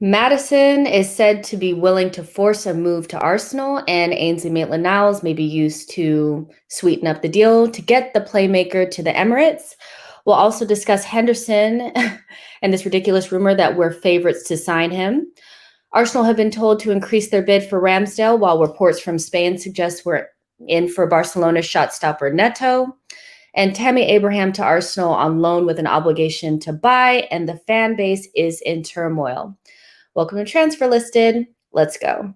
Maddison is said to be willing to force a move to Arsenal, and Ainsley Maitland-Niles may be used to sweeten up the deal to get the playmaker to the Emirates. We'll also discuss Henderson and this ridiculous rumor that we're favorites to sign him. Arsenal have been told to increase their bid for Ramsdale, while reports from Spain suggest we're in for Barcelona's shot stopper Neto. And Tammy Abraham to Arsenal on loan with an obligation to buy, and the fan base is in turmoil. Welcome to Transfer Listed. Let's go.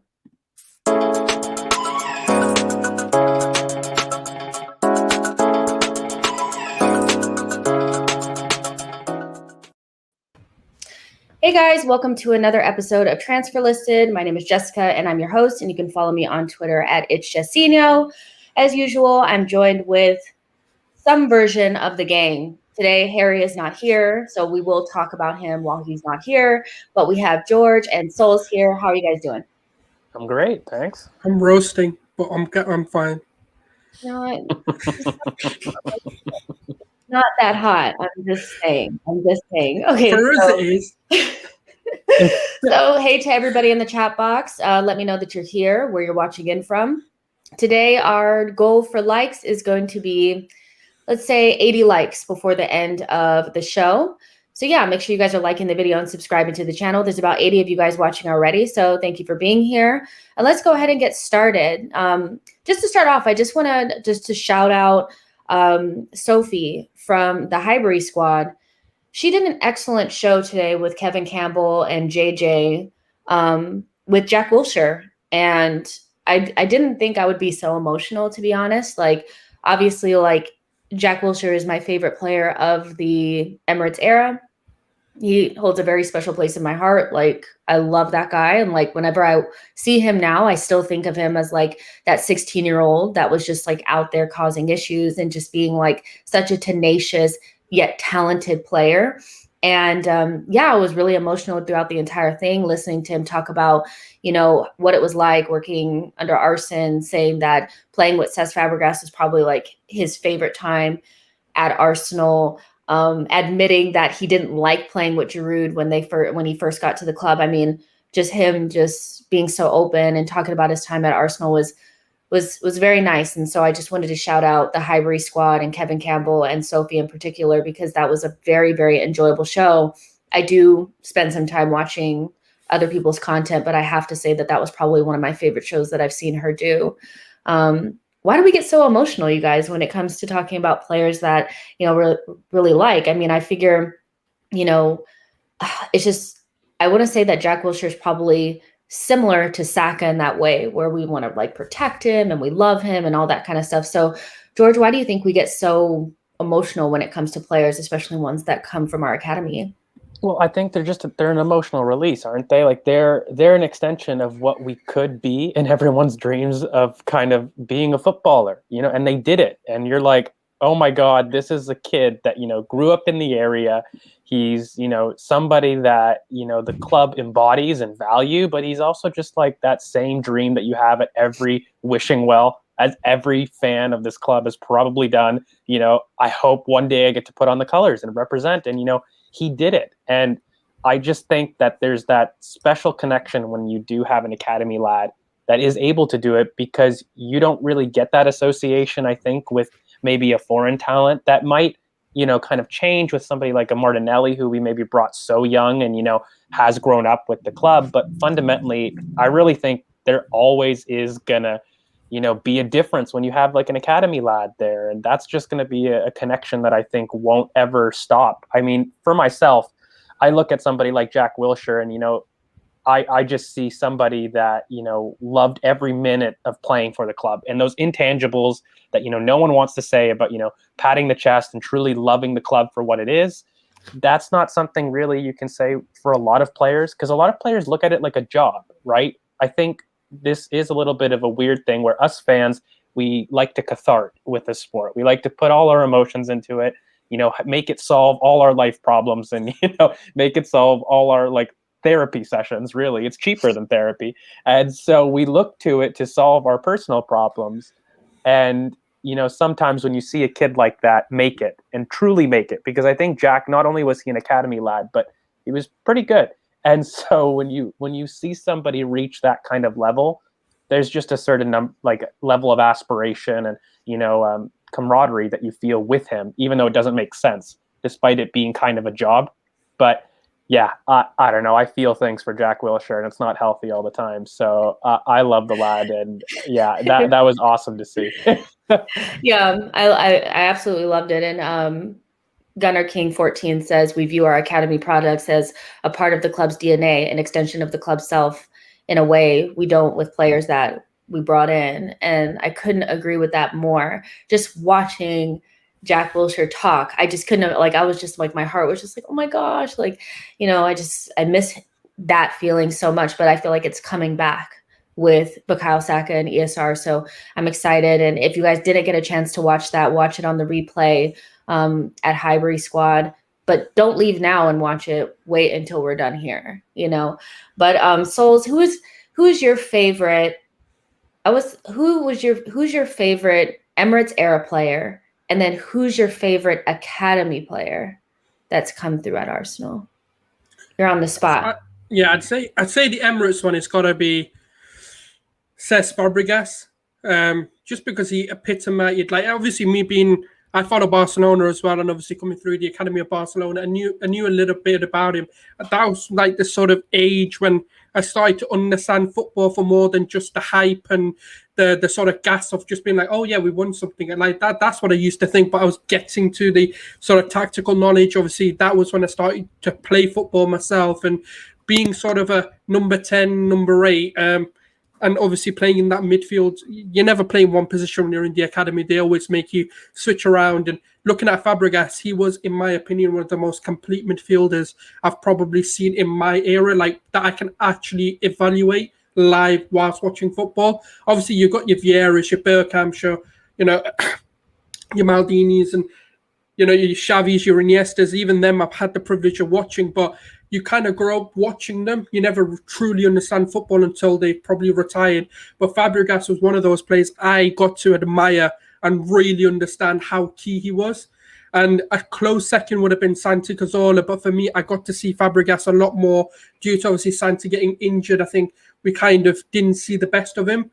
Hey guys, welcome to another episode of Transfer Listed. My name is Jessica and I'm your host, and you can follow me on Twitter at @It'sJessino. As usual, I'm joined with some version of the gang. Today, Harry is not here, so we will talk about him while he's not here. But we have George and Sulz here. How are you guys doing? I'm great, thanks. I'm roasting, but I'm fine. You know what? Not that hot. I'm just saying. Okay. So hey to everybody in the chat box. Let me know that you're here, where you're watching in from. Today, our goal for likes is going to be, let's say 80 likes before the end of the show. So yeah, make sure you guys are liking the video and subscribing to the channel. There's about 80 of you guys watching already. So thank you for being here. And let's go ahead and get started. Just to start off, I just want to shout out Sophie from the Highbury squad. She did an excellent show today with Kevin Campbell and JJ with Jack Wilshere. And I didn't think I would be so emotional, to be honest. Like, obviously, like, Jack Wilshere is my favorite player of the Emirates era. He holds a very special place in my heart. Like, I love that guy. And like, whenever I see him now, I still think of him as like that 16-year-old that was just like out there causing issues and just being like such a tenacious yet talented player. And I was really emotional throughout the entire thing, listening to him talk about, you know, what it was like working under Arsene, saying that playing with Cesc Fabregas is probably like his favorite time at Arsenal, admitting that he didn't like playing with Giroud when he first got to the club. I mean, just him just being so open and talking about his time at Arsenal was very nice. And so I just wanted to shout out the Highbury squad and Kevin Campbell and Sophie in particular, because that was a very, very enjoyable show. I do spend some time watching other people's content, but I have to say that that was probably one of my favorite shows that I've seen her do. Why do we get so emotional, you guys, when it comes to talking about players that, you know, really like? I mean, I figure, you know, it's just, I want to say that Jack Wilshere is probably similar to Saka in that way, where we want to like protect him and we love him and all that kind of stuff. So, George, why do you think we get so emotional when it comes to players, especially ones that come from our academy? Well, I think they're an emotional release, aren't they? Like they're an extension of what we could be in everyone's dreams of kind of being a footballer, you know, and they did it. And you're like, oh my God, this is a kid that, you know, grew up in the area. He's, you know, somebody that, you know, the club embodies and value, but he's also just like that same dream that you have at every wishing well as every fan of this club has probably done. I hope one day I get to put on the colors and represent. And, he did it. And I just think that there's that special connection when you do have an academy lad that is able to do it, because you don't really get that association, I think, with maybe a foreign talent that might, kind of change with somebody like a Martinelli, who we maybe brought so young and, has grown up with the club. But fundamentally, I really think there always is gonna, be a difference when you have like an academy lad there. And that's just going to be a connection that I think won't ever stop. I mean, for myself, I look at somebody like Jack Wilshere and, I just see somebody that, loved every minute of playing for the club, and those intangibles that, no one wants to say about, patting the chest and truly loving the club for what it is. That's not something really you can say for a lot of players, because a lot of players look at it like a job, right? I think this is a little bit of a weird thing where us fans, we like to cathart with the sport. We like to put all our emotions into it, make it solve all our life problems, and, make it solve all our like therapy sessions. Really, it's cheaper than therapy. And so we look to it to solve our personal problems. And, sometimes when you see a kid like that make it and truly make it, because I think Jack, not only was he an academy lad, but he was pretty good. And so when you see somebody reach that kind of level, there's just a certain level of aspiration and, camaraderie that you feel with him, even though it doesn't make sense, despite it being kind of a job. But yeah, I don't know. I feel things for Jack Wilshere, and it's not healthy all the time. So I love the lad, and yeah, that was awesome to see. Yeah, I absolutely loved it. And Gunnar King 14 says, we view our academy products as a part of the club's DNA, an extension of the club's self in a way we don't with players that we brought in. And I couldn't agree with that more. Just watching Jack Wilshere talk, I just couldn't, I was just like, my heart was just like, oh my gosh, I miss that feeling so much, but I feel like it's coming back with Bukayo Saka and ESR. So I'm excited. And if you guys didn't get a chance to watch that, watch it on the replay at Highbury Squad, but don't leave now and watch it. Wait until we're done here, But Sulz, who is your favorite? Who's your favorite Emirates era player? And then who's your favorite academy player that's come through at Arsenal? You're on the spot. I'd say the Emirates one has got to be Cesc Fabregas, just because he epitomized, obviously I follow Barcelona as well, and obviously coming through the academy of Barcelona, I knew a little bit about him. That was like the sort of age when I started to understand football for more than just the hype and the sort of gas of just being like, oh yeah, we won something. And like that's what I used to think, but I was getting to the sort of tactical knowledge. Obviously, that was when I started to play football myself, and being sort of a number 10, number 8, and obviously playing in that midfield. You're never playing one position when you're in the academy. They always make you switch around. And looking at Fabregas, he was, in my opinion, one of the most complete midfielders I've probably seen in my era, like that I can actually evaluate live whilst watching football. Obviously, you've got your Vieiras, your Bergkamps, your Maldinis, and your Xavis, your Iniestas. Even them I've had the privilege of watching, but you kind of grow up watching them. You never truly understand football until they probably retired. But Fabregas was one of those players I got to admire and really understand how key he was. And a close second would have been Santi Cazorla. But for me, I got to see Fabregas a lot more due to obviously Santi getting injured. I think we kind of didn't see the best of him,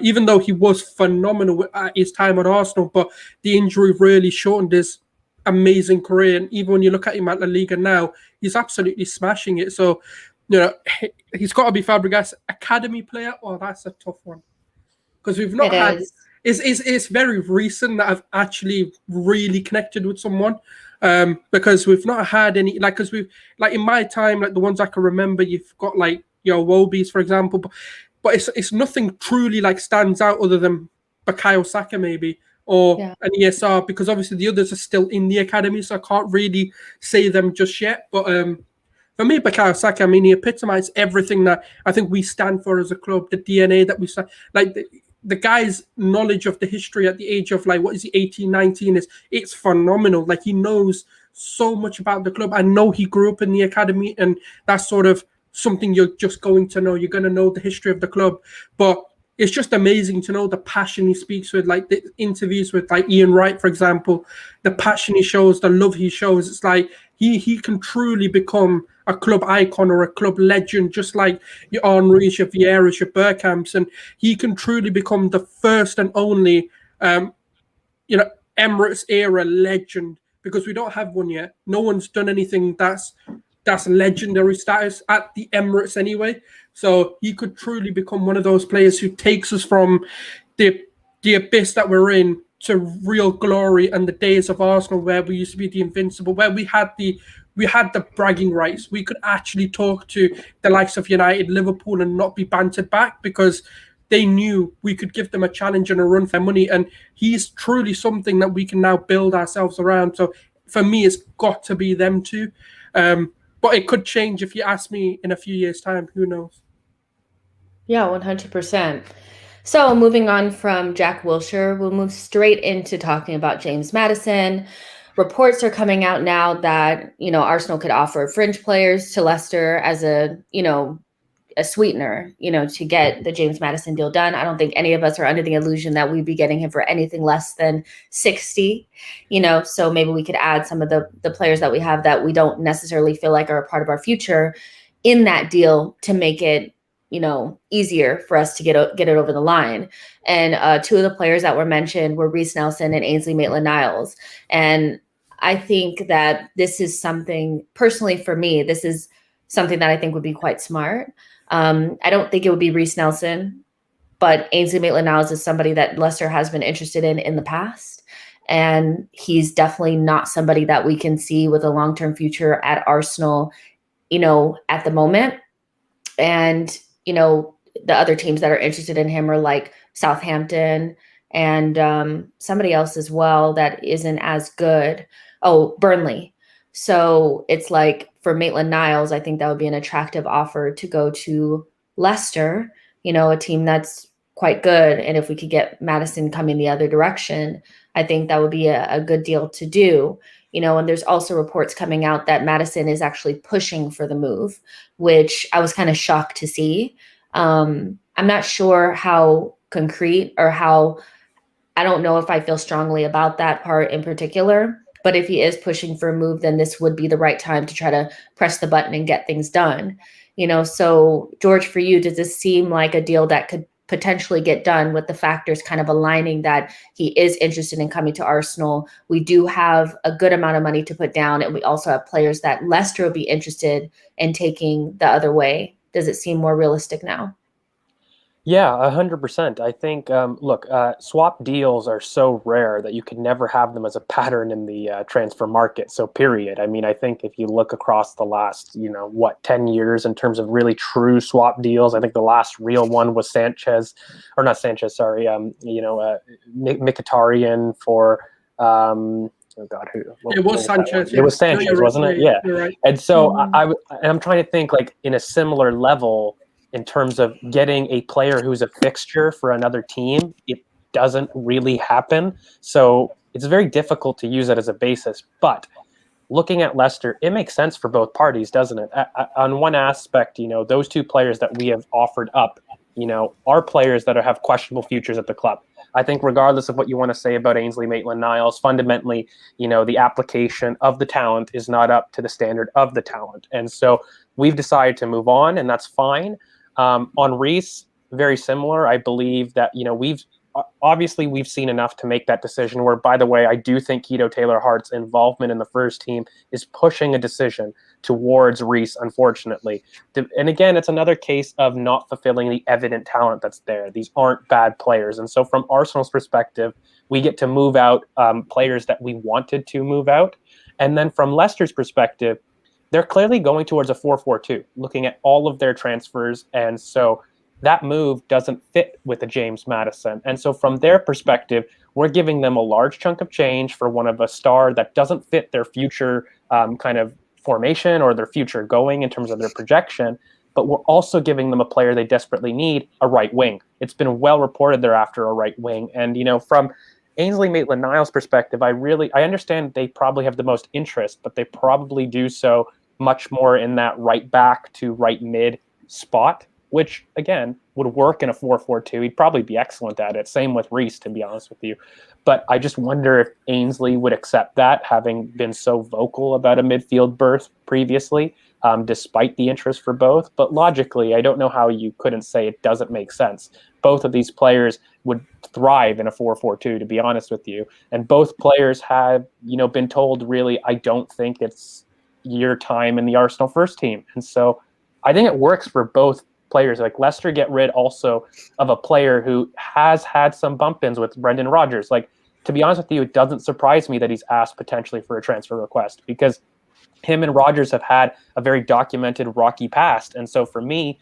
even though he was phenomenal at his time at Arsenal. But the injury really shortened his amazing career. And even when you look at him at La Liga now, he's absolutely smashing it. So, he's got to be Fabregas. Academy player, that's a tough one. Because we've not had... It's very recent that I've actually really connected with someone, because we've not had any, because we've, in my time, the ones I can remember, you've got Wobies, for example, but it's nothing truly stands out other than Bukayo Saka maybe, or an ESR, because obviously the others are still in the academy, so I can't really say them just yet. But for me, Bukayo Saka, he epitomized everything that I think we stand for as a club, the DNA that we stand, the guy's knowledge of the history at the age of 18, 19 it's phenomenal. He knows so much about the club. I know he grew up in the academy, and that's sort of something you're just going to know. You're going to know the history of the club. But it's just amazing to know the passion he speaks with, like the interviews with like Ian Wright, for example, the passion he shows, the love he shows. It's like he can truly become a club icon or a club legend, just like your Henrys, your Vieiras, your Bergkamps, and he can truly become the first and only, Emirates era legend, because we don't have one yet. No one's done anything that's legendary status at the Emirates anyway. So he could truly become one of those players who takes us from the abyss that we're in to real glory and the days of Arsenal where we used to be the invincible, where we had the bragging rights. We could actually talk to the likes of United, Liverpool, and not be bantered back because they knew we could give them a challenge and a run for money. And he's truly something that we can now build ourselves around. So for me, it's got to be them two. But it could change if you ask me in a few years' time. Who knows? Yeah, 100%. So moving on from Jack Wilshere, we'll move straight into talking about James Maddison. Reports are coming out now that, Arsenal could offer fringe players to Leicester as a sweetener, to get the James Maddison deal done. I don't think any of us are under the illusion that we'd be getting him for anything less than 60, so maybe we could add some of the players that we have that we don't necessarily feel like are a part of our future in that deal to make it, easier for us to get it over the line. And two of the players that were mentioned were Reiss Nelson and Ainsley Maitland-Niles. And I think that this is something, personally for me, this is something that I think would be quite smart. I don't think it would be Reiss Nelson, but Ainsley Maitland-Niles is somebody that Leicester has been interested in the past. And he's definitely not somebody that we can see with a long-term future at Arsenal, at the moment. And, the other teams that are interested in him are like Southampton and somebody else as well that isn't as good. Oh, Burnley. So it's like for Maitland-Niles, I think that would be an attractive offer to go to Leicester, a team that's quite good. And if we could get Maddison coming the other direction, I think that would be a good deal to do. And there's also reports coming out that Maddison is actually pushing for the move, which I was kind of shocked to see. I'm not sure how concrete or I don't know if I feel strongly about that part in particular. But if he is pushing for a move, then this would be the right time to try to press the button and get things done. So George, for you, does this seem like a deal that could potentially get done with the factors kind of aligning that he is interested in coming to Arsenal? We do have a good amount of money to put down, and we also have players that Leicester will be interested in taking the other way. Does it seem more realistic now? Yeah, 100%. I think, swap deals are so rare that you could never have them as a pattern in the transfer market. So period. I mean, I think if you look across the last, 10 years in terms of really true swap deals, I think the last real one was Mkhitaryan for, oh God, who? It was Sanchez. It was Sanchez, wasn't it? Yeah. You're right. And so I'm trying to think like in a similar level, in terms of getting a player who's a fixture for another team, it doesn't really happen. So it's very difficult to use it as a basis. But looking at Leicester, it makes sense for both parties, doesn't it? On one aspect, those two players that we have offered up, are players that have questionable futures at the club. I think regardless of what you want to say about Ainsley Maitland-Niles, fundamentally, the application of the talent is not up to the standard of the talent. And so we've decided to move on, and that's fine. On Reiss, very similar. I believe that, we've seen enough to make that decision where, by the way, I do think Keto Taylor-Hart's involvement in the first team is pushing a decision towards Reiss, unfortunately. And again, it's another case of not fulfilling the evident talent that's there. These aren't bad players. And so from Arsenal's perspective, we get to move out players that we wanted to move out. And then from Leicester's perspective, they're clearly going towards a 4-4-2, looking at all of their transfers. And so that move doesn't fit with a James Maddison. And so from their perspective, we're giving them a large chunk of change for one of a star that doesn't fit their future kind of formation or their future going in terms of their projection. But we're also giving them a player they desperately need, a right wing. It's been well reported they're after a right wing. And, from Ainsley Maitland-Niles' perspective, I understand they probably have the most interest, but they probably do so much more in that right back to right mid spot. which, again, would work in a 4-4-2. He'd probably be excellent at it. Same with Reece, to be honest with you. But I just wonder if Ainsley would accept that, having been so vocal about a midfield berth previously, despite the interest for both. But logically, I don't know how you couldn't say it doesn't make sense. Both of these players would thrive in a 4-4-2, to be honest with you. And both players have, been told, really, I don't think it's your time in the Arsenal first team. And so I think it works for both players. Like, Leicester get rid also of a player who has had some bump-ins with Brendan Rodgers. Like, to be honest with you, it doesn't surprise me that he's asked potentially for a transfer request, because him and Rodgers have had a very documented rocky past. And so for me,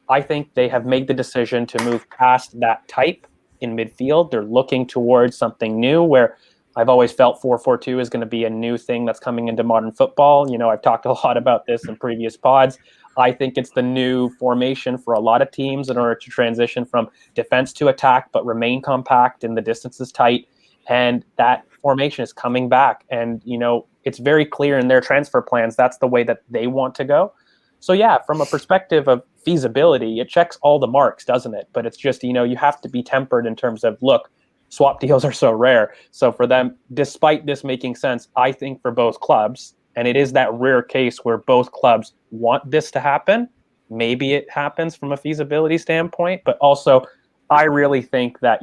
I think they have made the decision to move past that type in midfield. They're looking towards something new, where I've always felt 4-4-2 is going to be a new thing that's coming into modern football. I've talked a lot about this in previous pods. I think it's the new formation for a lot of teams in order to transition from defense to attack, but remain compact and the distance is tight. And that formation is coming back. And, it's very clear in their transfer plans, that's the way that they want to go. So yeah, from a perspective of feasibility, it checks all the marks, doesn't it? But it's just, you have to be tempered in terms of, look, swap deals are so rare. So for them, despite this making sense, I think for both clubs, and it is that rare case where both clubs want this to happen, maybe it happens from a feasibility standpoint, but also I really think that,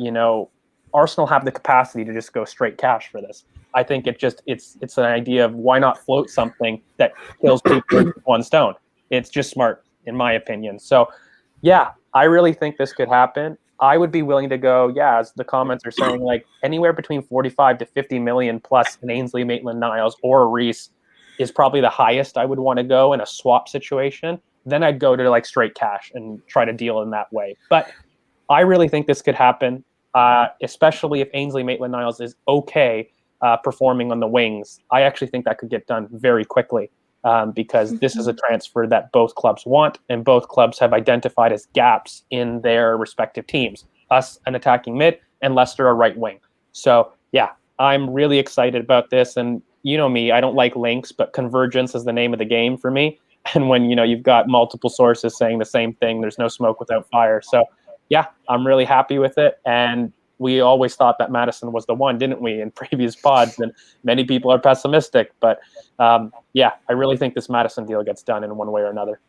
Arsenal have the capacity to just go straight cash for this. I think it's an idea of, why not float something that kills people with one stone? It's just smart, in my opinion. So yeah, I really think this could happen. I would be willing to go, as the comments are saying, like anywhere between 45 to 50 million plus an Ainsley Maitland-Niles or a Reece is probably the highest I would want to go in a swap situation. Then I'd go to like straight cash and try to deal in that way. But I really think this could happen, especially if Ainsley Maitland-Niles is okay performing on the wings. I actually think that could get done very quickly. Because this is a transfer that both clubs want, and both clubs have identified as gaps in their respective teams. Us, an attacking mid, and Leicester, a right wing. So, yeah, I'm really excited about this. And you know me, I don't like links, but convergence is the name of the game for me. And when, you've got multiple sources saying the same thing, there's no smoke without fire. So, yeah, I'm really happy with it. And we always thought that Maddison was the one, didn't we, in previous pods? And many people are pessimistic. But yeah, I really think this Maddison deal gets done in one way or another.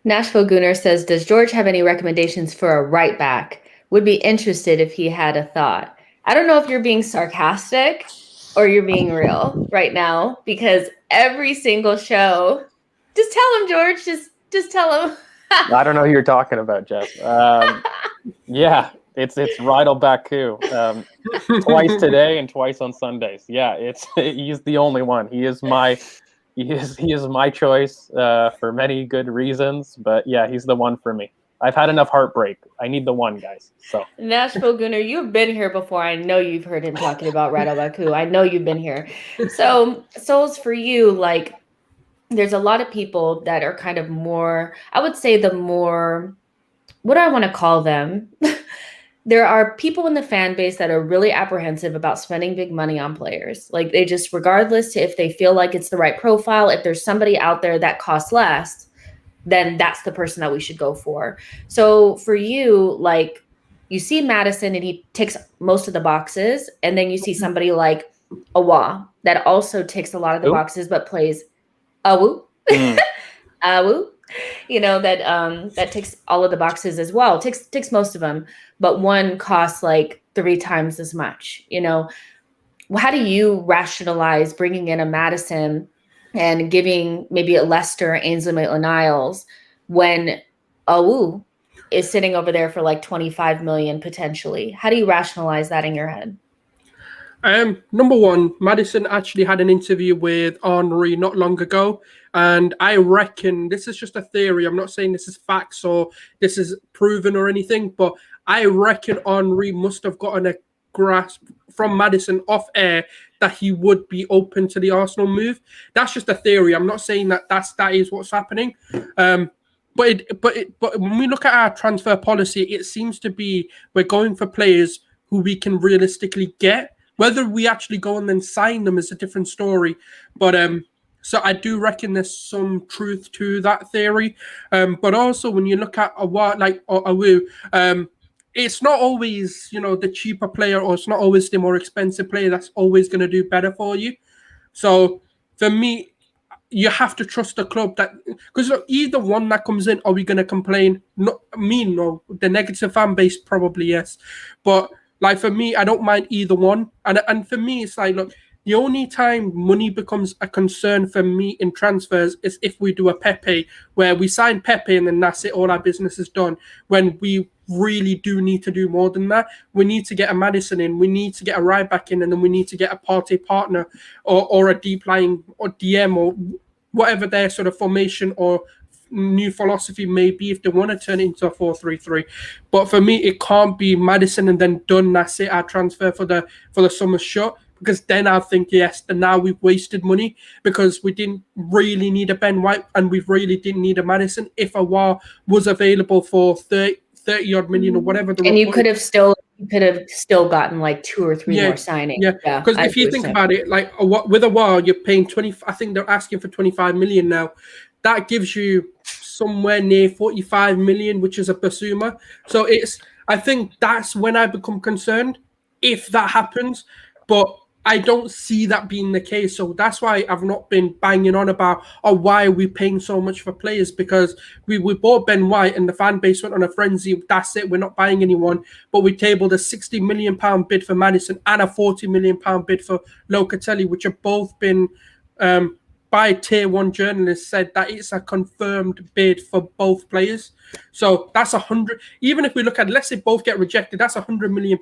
Nashville Gooner says, does George have any recommendations for a right back? Would be interested if he had a thought. I don't know if you're being sarcastic or you're being real right now, because every single show, just tell him, George, just tell him. I don't know who you're talking about, Jess. Yeah, it's Rydal Baku. Twice today and twice on Sundays. Yeah, he's the only one. He is my choice for many good reasons. But yeah, he's the one for me. I've had enough heartbreak. I need the one, guys. So Nashville Gooner, you've been here before. I know you've heard him talking about Rydal Baku. I know you've been here. So Sulz, for you, like, there's a lot of people that are kind of more, I would say the more, what do I want to call them? There are people in the fan base that are really apprehensive about spending big money on players. Like, they just, regardless if they feel like it's the right profile, if there's somebody out there that costs less, then that's the person that we should go for. So for you, like, you see Maddison and he ticks most of the boxes. And then you see somebody like Awa that also ticks a lot of the boxes, but plays Awu. Awu. That ticks all of the boxes as well. Ticks most of them, but one costs like 3 times as much. How do you rationalize bringing in a Maddison and giving maybe a Leicester, Ainsley Maitland-Niles when Awu is sitting over there for like 25 million potentially? How do you rationalize that in your head? Number one, Maddison actually had an interview with Henry not long ago, and I reckon, this is just a theory, I'm not saying this is facts or this is proven or anything, but I reckon Henry must have gotten a grasp from Maddison off air that he would be open to the Arsenal move. That's just a theory. I'm not saying that is what's happening. But when we look at our transfer policy, it seems to be we're going for players who we can realistically get. Whether we actually go and then sign them is a different story. But So I do reckon there's some truth to that theory. But also when you look at Awu, it's not always, the cheaper player, or it's not always the more expensive player that's always going to do better for you. So for me, you have to trust the club, that because either one that comes in, are we going to complain? No, the negative fan base probably yes, but like for me, I don't mind either one. And for me, it's like, look, the only time money becomes a concern for me in transfers is if we do a Pepe, where we sign Pepe and then that's it, all our business is done. When we really do need to do more than that, we need to get a Maddison in, we need to get a right back in, and then we need to get a party partner or a deep lying or DM or whatever their sort of formation or new philosophy may be, if they want to turn it into a 4-3-3. But for me, it can't be Maddison and then done, that's it, our transfer for the summer shut. Because then I think, yes, then now we've wasted money, because we didn't really need a Ben White and we really didn't need a Maddison. If a War was available for 30 odd million or whatever, and you could have still gotten like 2 or 3 more signings. Yeah, because if you think about it, like with a War, you're paying 20. I think they're asking for 25 million now. That gives you somewhere near 45 million, which is a Basuma. So I think that's when I become concerned if that happens. But I don't see that being the case. So that's why I've not been banging on about, why are we paying so much for players? Because we bought Ben White and the fan base went on a frenzy. That's it. We're not buying anyone. But we tabled a £60 million bid for Maddison and a £40 million bid for Locatelli, which have both been, by tier 1 journalists, said that it's a confirmed bid for both players. So that's 100. Even if we look at, let's say both get rejected, that's £100 million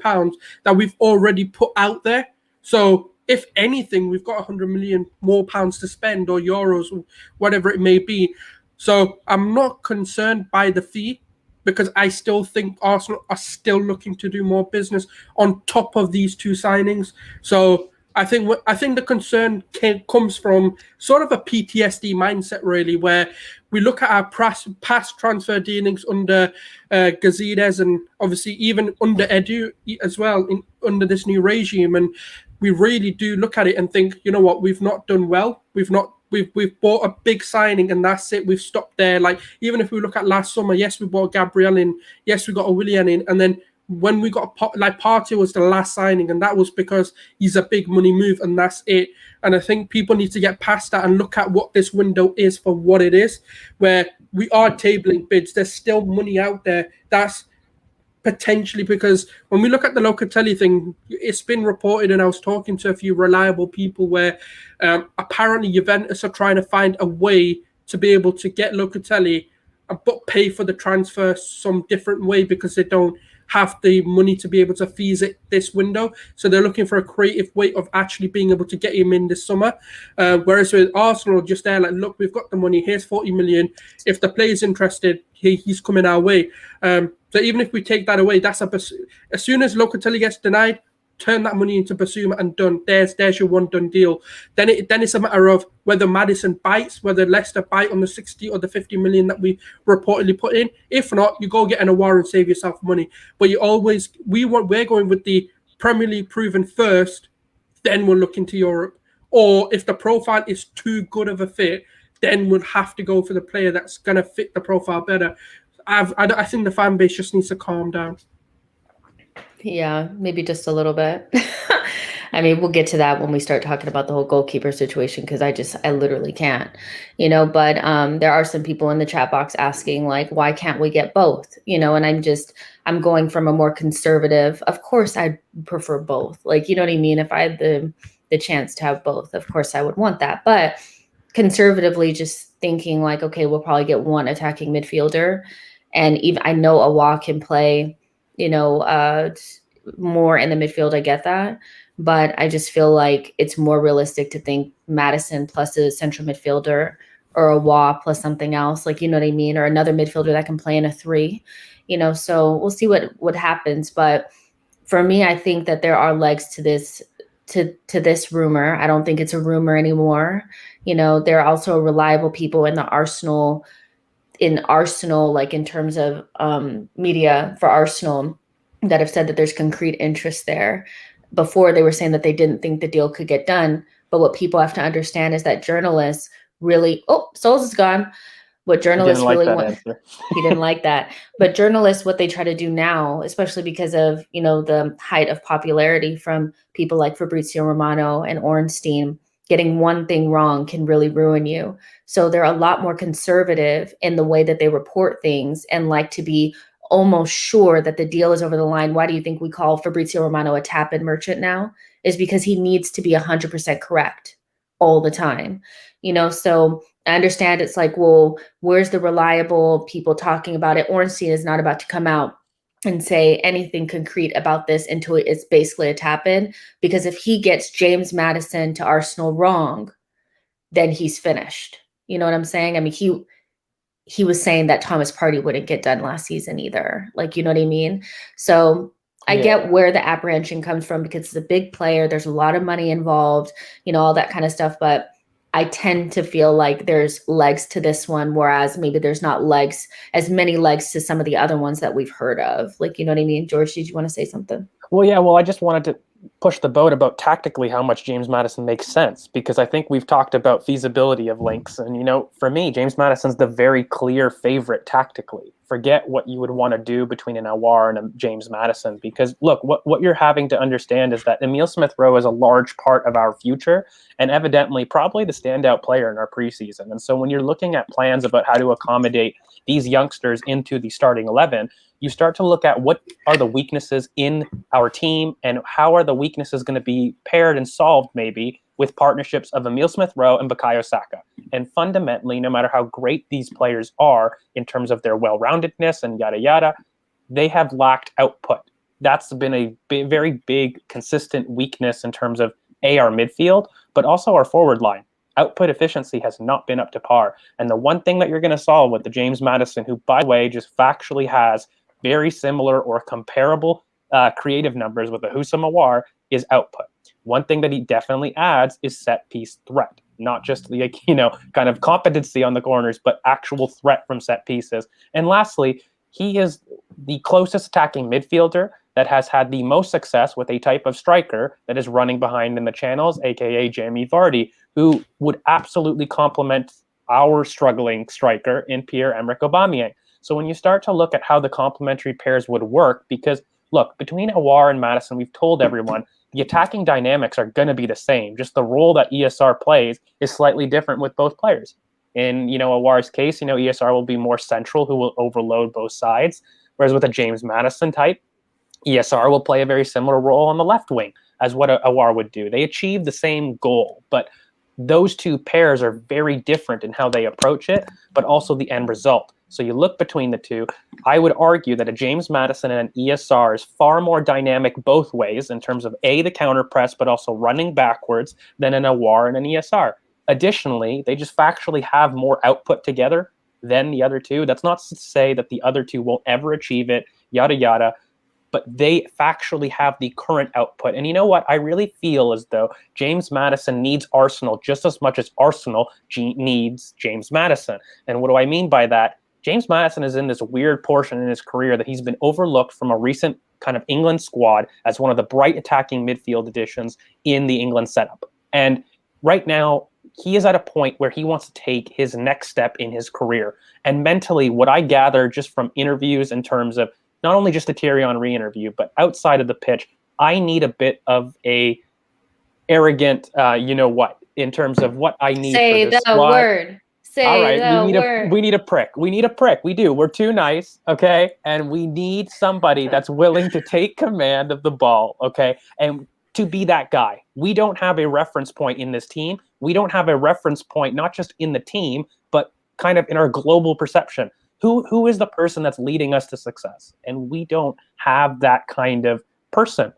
that we've already put out there. So if anything, we've got 100 million more pounds to spend, or euros, or whatever it may be. So I'm not concerned by the fee, because I still think Arsenal are still looking to do more business on top of these 2 signings. So I think the concern comes from sort of a PTSD mindset, really, where we look at our past transfer dealings under Gazidez, and obviously even under Edu as well, under this new regime, and we really do look at it and think, you know what, we've not done well. We've bought a big signing and that's it. We've stopped there. Like, even if we look at last summer, yes, we bought Gabriel in. Yes, we got a Willian in. And then when we got Partey was the last signing, and that was because he's a big money move and that's it. And I think people need to get past that and look at what this window is for what it is, where we are tabling bids. There's still money out there. That's potentially, because when we look at the Locatelli thing, it's been reported, and I was talking to a few reliable people where apparently Juventus are trying to find a way to be able to get Locatelli but pay for the transfer some different way, because they don't have the money to be able to fees it this window. So they're looking for a creative way of actually being able to get him in this summer. Whereas with Arsenal, just there, like, look, we've got the money. Here's 40 million. If the player's interested, he's coming our way. So even if we take that away, as soon as Locatelli gets denied, turn that money into Basuma and done. There's your one done deal. Then it's a matter of whether Maddison bites, whether Leicester bite on the 60 or the 50 million that we reportedly put in. If not, you go get an Awar and save yourself money. But we're going with the Premier League proven first, then we'll look into Europe. Or if the profile is too good of a fit, then we'll have to go for the player that's going to fit the profile better. I think the fan base just needs to calm down. Yeah, maybe just a little bit. I mean, we'll get to that when we start talking about the whole goalkeeper situation, because I literally can't, but there are some people in the chat box asking, like, why can't we get both? And I'm going from a more conservative, of course I prefer both. Like, you know what I mean? If I had the chance to have both, of course I would want that. But conservatively, just thinking like, okay, we'll probably get one attacking midfielder. And even I know Awar can play, more in the midfield. I get that. But I just feel like it's more realistic to think Maddison plus a central midfielder, or Awar plus something else, like, you know what I mean? Or another midfielder that can play in a 3, so we'll see what happens. But for me, I think that there are legs to this rumor. I don't think it's a rumor anymore. There are also reliable people in Arsenal, like in terms of media for Arsenal, that have said that there's concrete interest there. Before, they were saying that they didn't think the deal could get done, But what people have to understand is that journalists really, Sulz is gone. What journalists like really that want, answer. he didn't like that. But journalists, what they try to do now, especially because of, the height of popularity from people like Fabrizio Romano and Ornstein, getting one thing wrong can really ruin you. So they're a lot more conservative in the way that they report things and like to be almost sure that the deal is over the line. Why do you think we call Fabrizio Romano a tap-in merchant now? Is because he needs to be 100% correct all the time. So I understand it's like, well, where's the reliable people talking about it? Ornstein is not about to come out and say anything concrete about this until it's basically a tap-in, because if he gets James Maddison to Arsenal wrong, then he's finished. You know what I'm saying? I mean, he was saying that Thomas Partey wouldn't get done last season either. Like, you know what I mean? So I get where the apprehension comes from, because it's a big player. There's a lot of money involved, all that kind of stuff. But I tend to feel like there's legs to this one, whereas maybe there's not as many legs to some of the other ones that we've heard of. Like, you know what I mean? George, did you want to say something? Well, yeah, I just wanted to push the boat about tactically how much James Maddison makes sense, because I think we've talked about feasibility of links. And, for me, James Maddison's the very clear favorite tactically. Forget what you would want to do between an Aouar and a James Maddison, because look, what you're having to understand is that Emile Smith-Rowe is a large part of our future and evidently probably the standout player in our preseason. And so when you're looking at plans about how to accommodate these youngsters into the starting 11, you start to look at what are the weaknesses in our team and how are the weaknesses going to be paired and solved maybe with partnerships of Emile Smith-Rowe and Bukayo Saka. And fundamentally, no matter how great these players are in terms of their well-roundedness and yada yada, they have lacked output. That's been a very big, consistent weakness in terms of our midfield, but also our forward line. Output efficiency has not been up to par. And the one thing that you're going to solve with the James Maddison, who, by the way, just factually has very similar or comparable creative numbers with the Houssam Aouar, is output. One thing that he definitely adds is set piece threat, not just the kind of competency on the corners, but actual threat from set pieces. And lastly, he is the closest attacking midfielder that has had the most success with a type of striker that is running behind in the channels, aka Jamie Vardy, who would absolutely complement our struggling striker in Pierre-Emerick Aubameyang. So when you start to look at how the complementary pairs would work, because look, between Aouar and Maddison, we've told everyone the attacking dynamics are going to be the same. Just the role that ESR plays is slightly different with both players. In Aouar's case, ESR will be more central, who will overload both sides. Whereas with a James Maddison type, ESR will play a very similar role on the left wing as what Aouar would do. They achieve the same goal, but those two pairs are very different in how they approach it, but also the end result. So you look between the two, I would argue that a James Maddison and an ESR is far more dynamic both ways in terms of the counter press, but also running backwards than an Aouar and an ESR. Additionally, they just factually have more output together than the other two. That's not to say that the other two won't ever achieve it, yada, yada, but they factually have the current output. And you know what? I really feel as though James Maddison needs Arsenal just as much as Arsenal needs James Maddison. And what do I mean by that? James Maddison is in this weird portion in his career that he's been overlooked from a recent kind of England squad as one of the bright attacking midfield additions in the England setup. And right now, he is at a point where he wants to take his next step in his career. And mentally, what I gather just from interviews in terms of not only just the Thierry Henry interview, but outside of the pitch, I need a bit of a arrogant, in terms of what I need Say for this the squad. word. Say all right, the word. We need a prick. We need a prick. We do. We're too nice, okay? And we need somebody that's willing to take command of the ball, okay? And to be that guy. We don't have a reference point in this team. We don't have a reference point not just in the team, but kind of in our global perception. Who is the person that's leading us to success? And we don't have that kind of person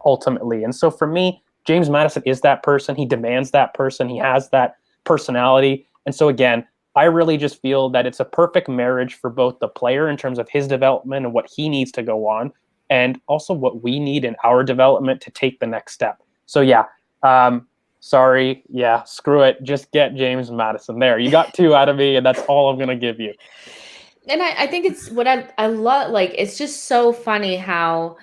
ultimately. And so for me, James Maddison is that person. He demands that person. He has that personality. And so again, I really just feel that it's a perfect marriage for both the player in terms of his development and what he needs to go on, and also what we need in our development to take the next step. So yeah, sorry, yeah, screw it. Just get James Maddison. There, you got two out of me, and that's all I'm going to give you. And I think it's what I love. Like, it's just so funny how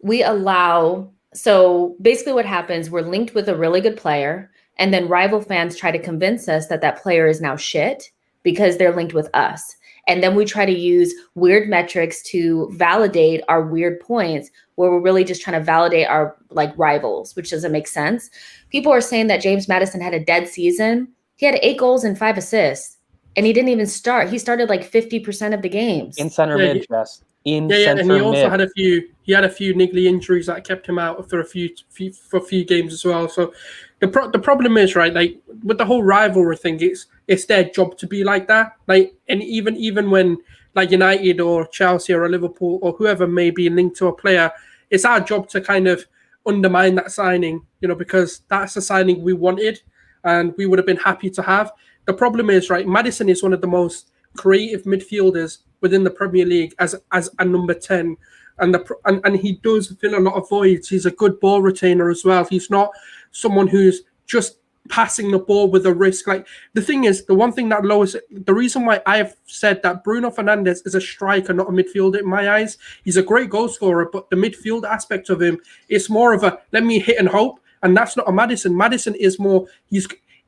we allow. So basically what happens, we're linked with a really good player. And then rival fans try to convince us that that player is now shit because they're linked with us. And then we try to use weird metrics to validate our weird points where we're really just trying to validate our like rivals, which doesn't make sense. People are saying that James Maddison had a dead season. He had 8 goals and 5 assists, and he didn't even start. He started like 50% of the games. In center mid, Jess. And he also had a few niggly injuries that kept him out for a few games as well. So the problem is, right, like with the whole rivalry thing, it's their job to be like that. Like, and even when like United or Chelsea or Liverpool or whoever may be linked to a player, it's our job to kind of undermine that signing, you know, because that's the signing we wanted and we would have been happy to have. The problem is, right, Maddison is one of the most creative midfielders within the Premier League as a number 10, and he does fill a lot of voids. He's a good ball retainer as well. He's not someone who's just passing the ball with a risk. Like, the thing is, the one thing that lowers the reason why I have said that Bruno Fernandes is a striker, not a midfielder in my eyes. He's a great goal scorer, but the midfield aspect of him is more of a let me hit and hope, and that's not a Maddison. Maddison is more,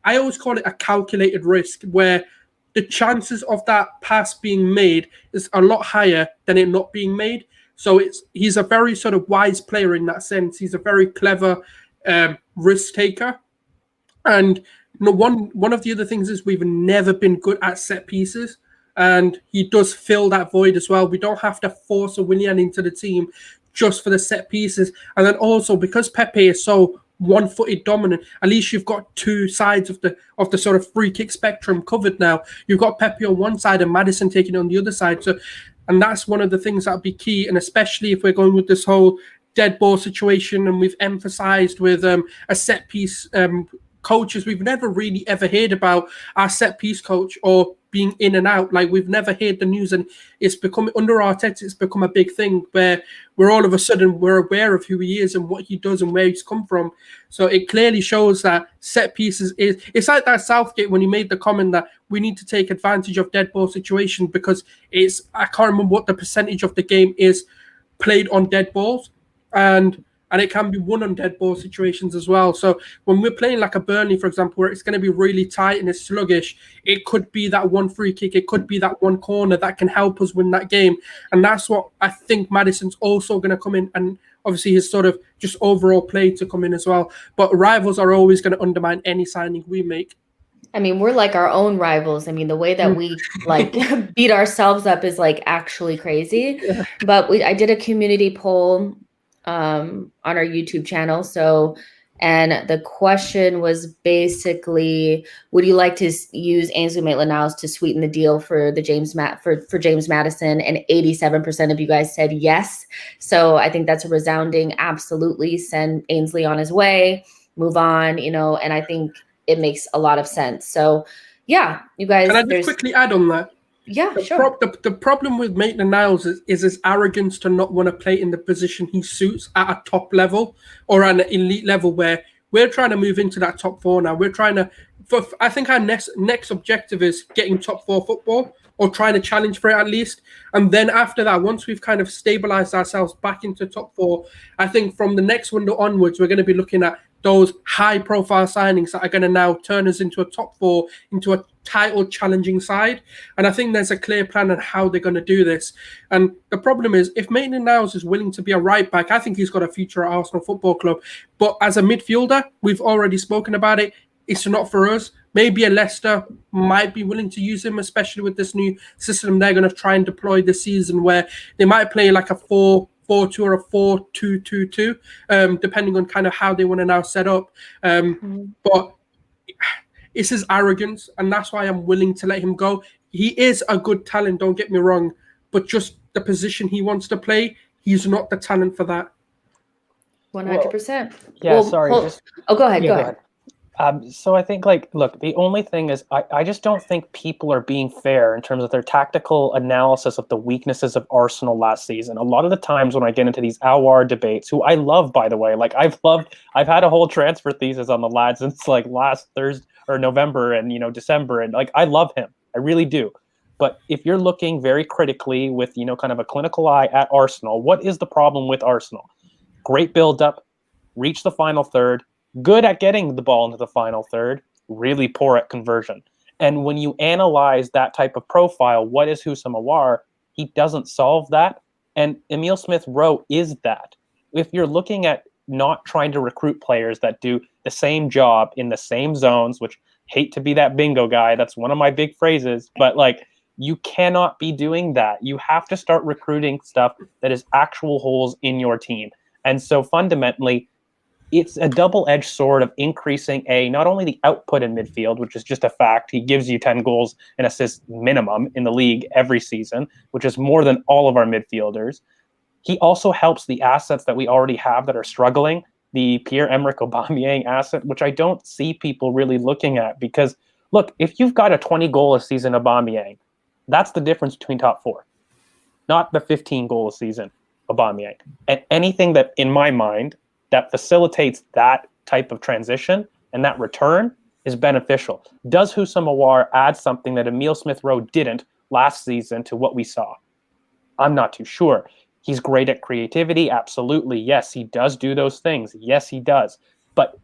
I always call it a calculated risk, where the chances of that pass being made is a lot higher than it not being made. So he's a very sort of wise player in that sense. He's a very clever risk taker. And one of the other things is we've never been good at set pieces. And he does fill that void as well. We don't have to force a Willian into the team just for the set pieces. And then also, because Pepe is so one-footed dominant, at least you've got two sides of the sort of free kick spectrum covered now. You've got Pepe on one side and Maddison taking it on the other side. So, and that's one of the things that would be key. And especially if we're going with this whole dead ball situation, and we've emphasized with a set piece coaches, we've never really ever heard about our set piece coach or being in and out. Like, we've never heard the news, and it's become under Arteta, it's become a big thing where we're all of a sudden we're aware of who he is and what he does and where he's come from. So it clearly shows that set pieces it's like that Southgate when he made the comment that we need to take advantage of dead ball situation, because I can't remember what the percentage of the game is played on dead balls, and it can be won on dead ball situations as well. So when we're playing like a Burnley, for example, where it's going to be really tight and it's sluggish, it could be that one free kick, it could be that one corner that can help us win that game. And that's what I think Maddison's also going to come in, and obviously his sort of just overall play to come in as well. But rivals are always going to undermine any signing we make. I mean, we're like our own rivals. I mean, the way that we like beat ourselves up is like actually crazy. Yeah. But I did a community poll on our YouTube channel. So, and the question was basically, would you like to use Ainsley Maitland-Niles to sweeten the deal for the James Maddison? And 87% of you guys said yes. So I think that's a resounding absolutely. Send Ainsley on his way, move on, you know, and I think it makes a lot of sense. So yeah, you guys. Can I just quickly add on that? Yeah, sure. The problem with Maitland-Niles is his arrogance to not want to play in the position he suits at a top level or at an elite level, where we're trying to move into that top 4 now. We're trying to, I think our next objective is getting top 4 football, or trying to challenge for it at least. And then after that, once we've kind of stabilized ourselves back into top 4, I think from the next window onwards, we're going to be looking at those high-profile signings that are going to now turn us into a top 4, into a title-challenging side. And I think there's a clear plan on how they're going to do this. And the problem is, if Maitland-Niles is willing to be a right-back, I think he's got a future at Arsenal Football Club. But as a midfielder, we've already spoken about it, it's not for us. Maybe a Leicester might be willing to use him, especially with this new system they're going to try and deploy this season, where they might play like a 4-4-2 or a 4-2-2-2, depending on kind of how they want to now set up. But it's his arrogance, and that's why I'm willing to let him go. He is a good talent, don't get me wrong, but just the position he wants to play, he's not the talent for that. 100%. Yeah, well, sorry. Go ahead. Go ahead. So I think, like, look, the only thing is I just don't think people are being fair in terms of their tactical analysis of the weaknesses of Arsenal last season. A lot of the times when I get into these Awar debates, who I love, by the way, like I've had a whole transfer thesis on the lad since like last Thursday or November and, you know, December. And like, I love him. I really do. But if you're looking very critically with, you know, kind of a clinical eye at Arsenal, what is the problem with Arsenal? Great build-up, reach the final third, good at getting the ball into the final third, really poor at conversion. And when you analyze that type of profile, what is Houssam Aouar? He doesn't solve that. And Emile Smith-Rowe is that. If you're looking at not trying to recruit players that do the same job in the same zones, which hate to be that bingo guy, that's one of my big phrases, but like, you cannot be doing that. You have to start recruiting stuff that is actual holes in your team. And so fundamentally, it's a double-edged sword of increasing not only the output in midfield, which is just a fact. He gives you 10 goals and assists minimum in the league every season, which is more than all of our midfielders. He also helps the assets that we already have that are struggling, the Pierre-Emerick Aubameyang asset, which I don't see people really looking at. Because, look, if you've got a 20-goal-a-season Aubameyang, that's the difference between top four, not the 15-goal-a-season Aubameyang. And anything that, in my mind, that facilitates that type of transition and that return is beneficial. Does Houssam Aouar add something that Emile Smith-Rowe didn't last season to what we saw? I'm not too sure. He's great at creativity, absolutely. Yes, he does do those things. Yes, he does. But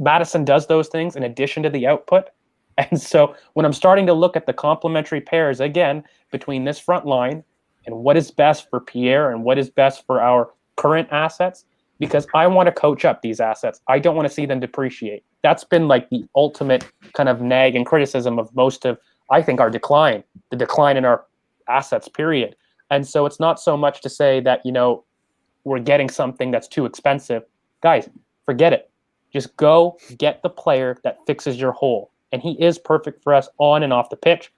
Maddison does those things in addition to the output. And so when I'm starting to look at the complementary pairs, again, between this front line and what is best for Pierre and what is best for our current assets, because I want to coach up these assets. I don't want to see them depreciate. That's been like the ultimate kind of nag and criticism of most of, I think, our decline, the decline in our assets, period. And so it's not so much to say that, we're getting something that's too expensive. Guys, forget it. Just go get the player that fixes your hole. And he is perfect for us on and off the pitch.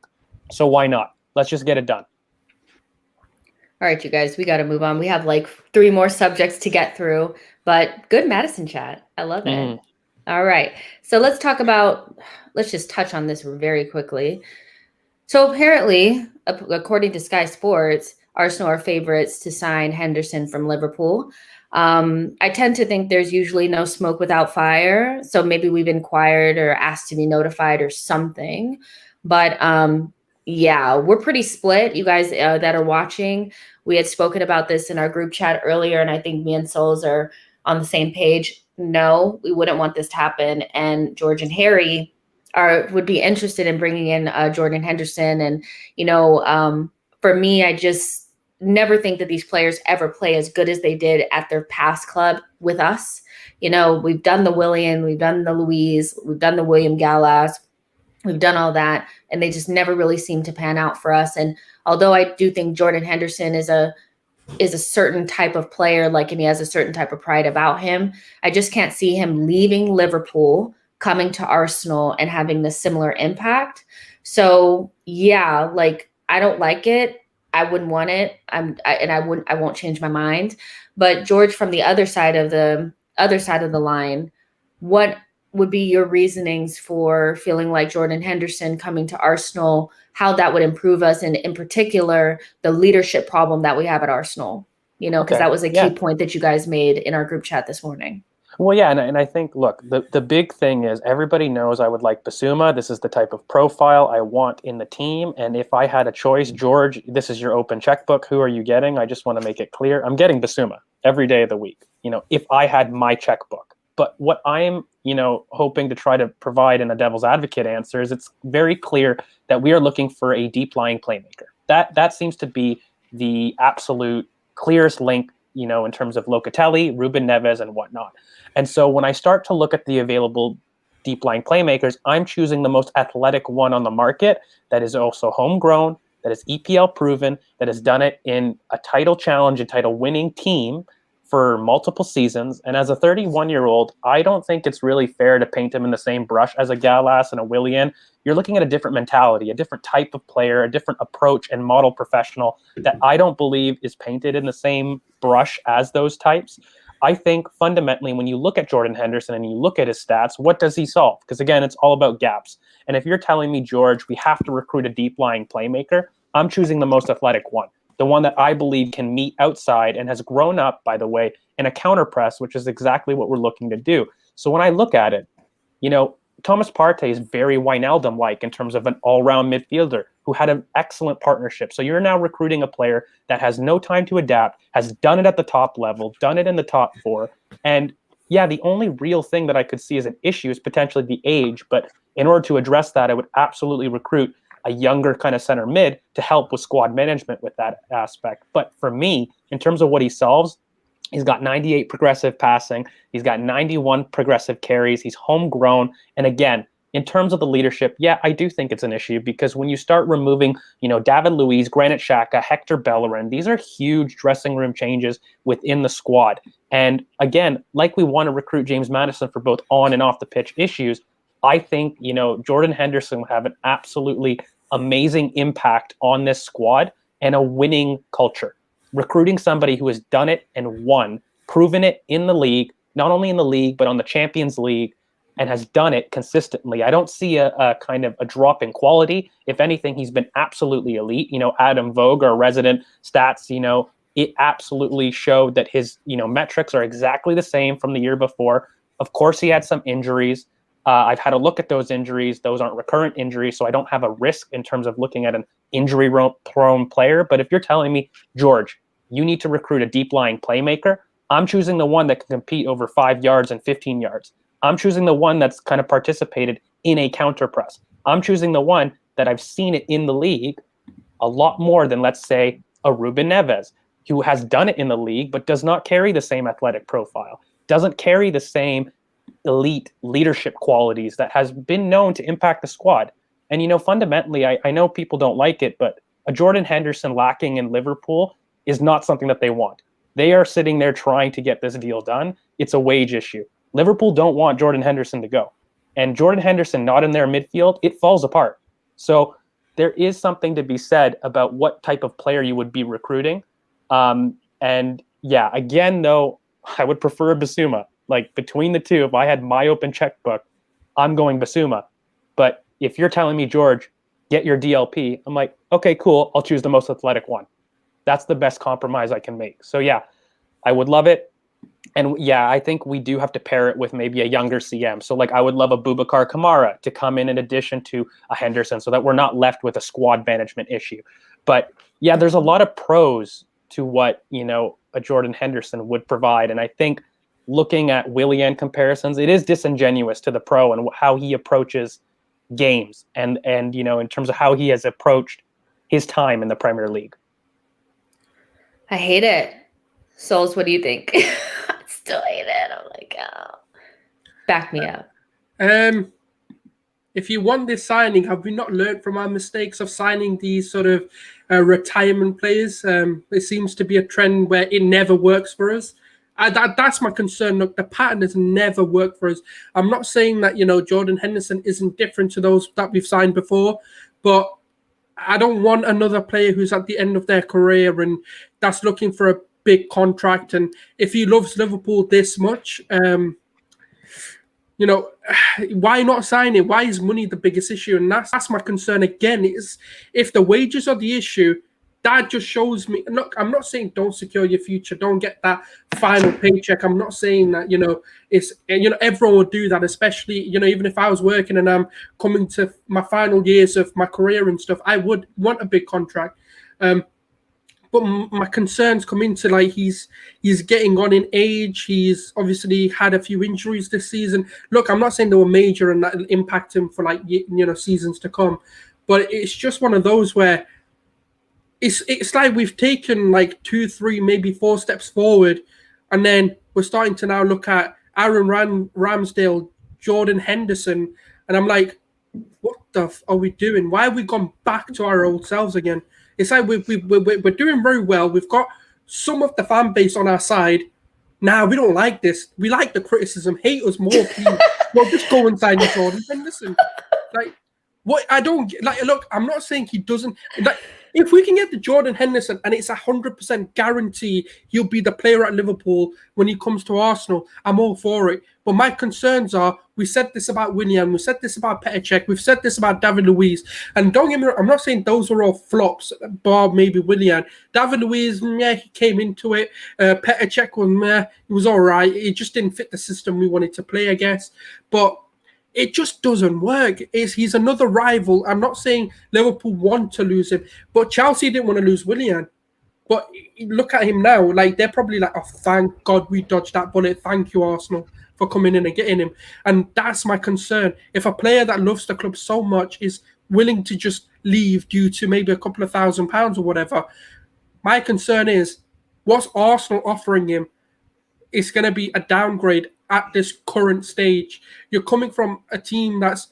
So why not? Let's just get it done. All right, you guys, we got to move on. We have like 3 more subjects to get through, but good Maddison chat. I love it. All right. So let's just touch on this very quickly. So apparently, according to Sky Sports, Arsenal are favorites to sign Henderson from Liverpool. I tend to think there's usually no smoke without fire. So maybe we've inquired or asked to be notified or something. But yeah, we're pretty split. You guys that are watching, we had spoken about this in our group chat earlier, and I think me and Sulz are on the same page. No, we wouldn't want this to happen. And George and Harry would be interested in bringing in Jordan Henderson. And, for me, I just never think that these players ever play as good as they did at their past club with us. We've done the Willian, we've done the Louise, we've done the William Gallas. We've done all that, and they just never really seem to pan out for us. And although I do think Jordan Henderson is a certain type of player, and he has a certain type of pride about him, I just can't see him leaving Liverpool, coming to Arsenal, and having the similar impact. So yeah, I don't like it. I wouldn't want it. I won't change my mind. But George, from the other side of the line, what would be your reasonings for feeling like Jordan Henderson coming to Arsenal, how that would improve us, and in particular, the leadership problem that we have at Arsenal, because that was a key point that you guys made in our group chat this morning. Well, yeah, and I think, look, the big thing is everybody knows I would like Basuma. This is the type of profile I want in the team. And if I had a choice, George, this is your open checkbook. Who are you getting? I just want to make it clear. I'm getting Basuma every day of the week, if I had my checkbook. But what I'm, hoping to try to provide in a devil's advocate answer is it's very clear that we are looking for a deep-lying playmaker. That seems to be the absolute clearest link, in terms of Locatelli, Ruben Neves, and whatnot. And so when I start to look at the available deep-lying playmakers, I'm choosing the most athletic one on the market that is also homegrown, that is EPL proven, that has done it in a title challenge, a title winning team for multiple seasons. And as a 31-year-old, I don't think it's really fair to paint him in the same brush as a Gallas and a Willian. You're looking at a different mentality, a different type of player, a different approach and model professional that I don't believe is painted in the same brush as those types. I think fundamentally, when you look at Jordan Henderson and you look at his stats, what does he solve? Because again, it's all about gaps. And if you're telling me, George, we have to recruit a deep-lying playmaker, I'm choosing the most athletic one. The one that I believe can meet outside and has grown up, by the way, in a counter press, which is exactly what we're looking to do. So when I look at it, Thomas Partey is very Wijnaldum-like in terms of an all-round midfielder who had an excellent partnership. So you're now recruiting a player that has no time to adapt, has done it at the top level, done it in the top four. And yeah, the only real thing that I could see as an issue is potentially the age. But in order to address that, I would absolutely recruit a younger kind of center mid to help with squad management with that aspect. But for me, in terms of what he solves, he's got 98 progressive passing. He's got 91 progressive carries. He's homegrown. And again, in terms of the leadership, yeah, I do think it's an issue because when you start removing, David Luiz, Granit Xhaka, Hector Bellerin, these are huge dressing room changes within the squad. And again, like we want to recruit James Maddison for both on and off the pitch issues, I think, Jordan Henderson will have an absolutely amazing impact on this squad and a winning culture. Recruiting somebody who has done it and won, proven it in the league, not only in the league, but on the Champions League, and has done it consistently. I don't see a kind of a drop in quality. If anything, he's been absolutely elite. Adam Vogue, our resident stats, it absolutely showed that his, metrics are exactly the same from the year before. Of course, he had some injuries. I've had a look at those injuries. Those aren't recurrent injuries, so I don't have a risk in terms of looking at an injury-prone player. But if you're telling me, George, you need to recruit a deep-lying playmaker, I'm choosing the one that can compete over 5 yards and 15 yards. I'm choosing the one that's kind of participated in a counter press. I'm choosing the one that I've seen it in the league a lot more than, let's say, a Ruben Neves, who has done it in the league but does not carry the same athletic profile, doesn't carry the same elite leadership qualities that has been known to impact the squad. And, fundamentally, I know people don't like it, but a Jordan Henderson lacking in Liverpool is not something that they want. They are sitting there trying to get this deal done. It's a wage issue. Liverpool don't want Jordan Henderson to go. And Jordan Henderson not in their midfield, it falls apart. So there is something to be said about what type of player you would be recruiting. And yeah, again, though, I would prefer a Bissouma. Like between the two, if I had my open checkbook, I'm going Bissouma. But if you're telling me, George, get your DLP, I'm like, okay, cool. I'll choose the most athletic one. That's the best compromise I can make. So yeah, I would love it. And yeah, I think we do have to pair it with maybe a younger CM. So like I would love a Boubacar Kamara to come in addition to a Henderson so that we're not left with a squad management issue. But yeah, there's a lot of pros to what, a Jordan Henderson would provide. And I think looking at Willian comparisons, it is disingenuous to the pro and how he approaches games and in terms of how he has approached his time in the Premier League. I hate it. Sulz, what do you think? I still hate it. I'm like, oh. Back me up. If you want this signing, have we not learned from our mistakes of signing these sort of retirement players? It seems to be a trend where it never works for us. That's my concern. Look, the pattern has never worked for us. I'm not saying that, Jordan Henderson isn't different to those that we've signed before, but I don't want another player who's at the end of their career and that's looking for a big contract. And if he loves Liverpool this much, why not sign it? Why is money the biggest issue? And that's my concern again. Is if the wages are the issue, that just shows me. Look, I'm not saying don't secure your future, don't get that final paycheck. I'm not saying that it's everyone would do that, especially even if I was working and I'm coming to my final years of my career and stuff, I would want a big contract. But my concerns come into like he's getting on in age. He's obviously had a few injuries this season. Look, I'm not saying they were major and that'll impact him for like seasons to come, but it's just one of those where it's like we've taken like 2, 3, maybe 4 steps forward, and then we're starting to now look at Aaron Ramsdale, Jordan Henderson, and I'm like, what the f are we doing? Why have we gone back to our old selves again? It's like we're doing very well. We've got some of the fan base on our side. Nah, we don't like this. We like the criticism. Hate us more, please. Well, just go and sign Jordan Henderson. Like, what I don't like. Look, I'm not saying he doesn't. Like, if we can get the Jordan Henderson and it's 100% guarantee he'll be the player at Liverpool when he comes to Arsenal, I'm all for it. But my concerns are, we said this about Willian, we said this about Petr Cech, we've said this about David Luiz. And don't get me wrong, I'm not saying those are all flops, bar maybe Willian. David Luiz, yeah, he came into it. Petr Cech was meh, he was all right. It just didn't fit the system we wanted to play, I guess. But it just doesn't work. He's another rival. I'm not saying Liverpool want to lose him, but Chelsea didn't want to lose Willian. But look at him now. Like, they're probably like, oh, thank God we dodged that bullet. Thank you, Arsenal, for coming in and getting him. And that's my concern. If a player that loves the club so much is willing to just leave due to maybe a couple of £1,000 or whatever, my concern is, what's Arsenal offering him? It's going to be a downgrade at this current stage. You're coming from a team that's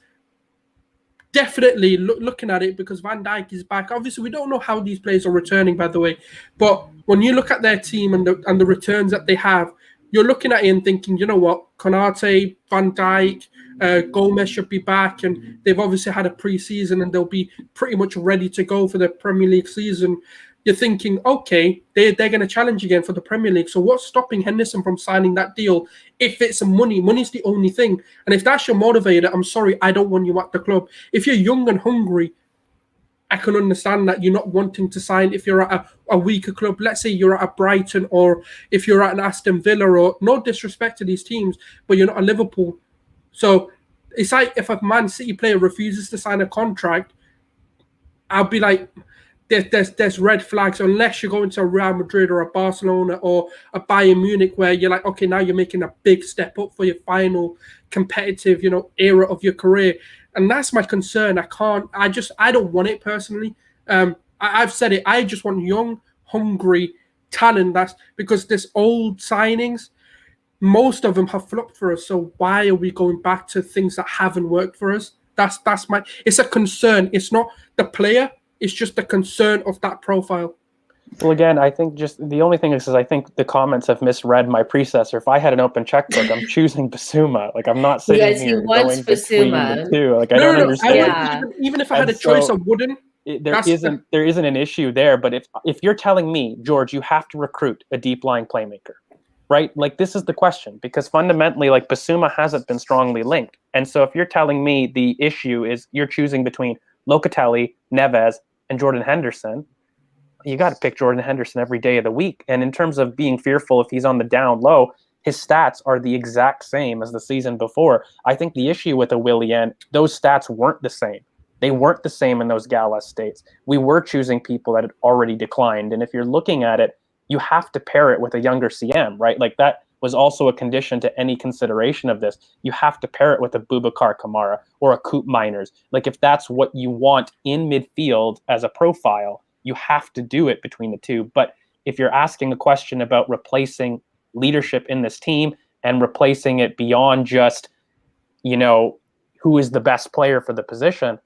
definitely looking at it because Van Dijk is back. Obviously, we don't know how these players are returning, by the way. But when you look at their team and the returns that they have, you're looking at it and thinking, you know what, Konate, Van Dijk, Gomez should be back, and they've obviously had a pre-season and they'll be pretty much ready to go for the Premier League season. You're thinking, okay, they're going to challenge again for the Premier League. So what's stopping Henderson from signing that deal? If it's money, money's the only thing. And if that's your motivator, I'm sorry, I don't want you at the club. If you're young and hungry, I can understand that you're not wanting to sign if you're at a weaker club. Let's say you're at a Brighton, or if you're at an Aston Villa, or no disrespect to these teams, but you're not a Liverpool. So it's like if a Man City player refuses to sign a contract, I'll be like, there's red flags, unless you're going to a Real Madrid or a Barcelona or a Bayern Munich, where you're like, okay, now you're making a big step up for your final competitive, era of your career. And that's my concern. I don't want it personally. I've said it. I just want young, hungry talent. That's because this old signings, most of them have flopped for us. So why are we going back to things that haven't worked for us? It's a concern. It's not the player. It's just the concern of that profile. Well, again, I think just the only thing is I think the comments have misread my predecessor. If I had an open checkbook, I'm choosing Basuma. Like, I'm not sitting here going between the two. Like, I don't understand. Even if I had a choice, I wouldn't. There isn't an issue there. But if you're telling me, George, you have to recruit a deep lying playmaker, right? Like, this is the question, because fundamentally, like, Basuma hasn't been strongly linked. And so if you're telling me the issue is you're choosing between Locatelli, Neves, and Jordan Henderson, you got to pick Jordan Henderson every day of the week. And in terms of being fearful if he's on the down low, his stats are the exact same as the season before. I think the issue with a Willian, those stats weren't the same. They weren't the same in those Gala states. We were choosing people that had already declined. And if you're looking at it, you have to pair it with a younger CM, right? Like, that was also a condition to any consideration of this. You have to pair it with a Boubacar Kamara or a Coop Miners. Like, if that's what you want in midfield as a profile, you have to do it between the two. But if you're asking a question about replacing leadership in this team and replacing it beyond just, who is the best player for the position,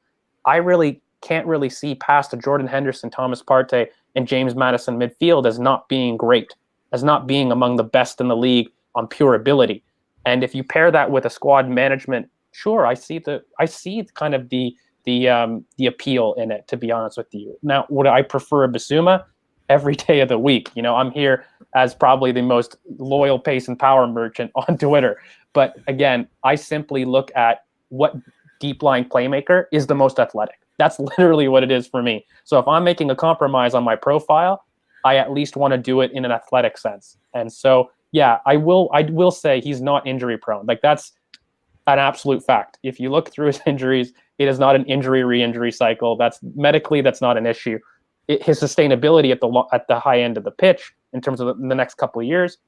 I really can't really see past a Jordan Henderson, Thomas Partey, and James Maddison midfield as not being great, as not being among the best in the league on pure ability. And if you pair that with a squad management, sure, I see kind of the appeal in it, to be honest with you. Now, would I prefer a Basuma? Every day of the week. I'm here as probably the most loyal pace and power merchant on Twitter. But again, I simply look at what deep lying playmaker is the most athletic. That's literally what it is for me. So if I'm making a compromise on my profile, I at least want to do it in an athletic sense. And so, yeah, I will say he's not injury prone. Like, that's an absolute fact. If you look through his injuries, it is not an re-injury cycle. That's not an issue. His sustainability at the high end of the pitch in terms of the next couple of years,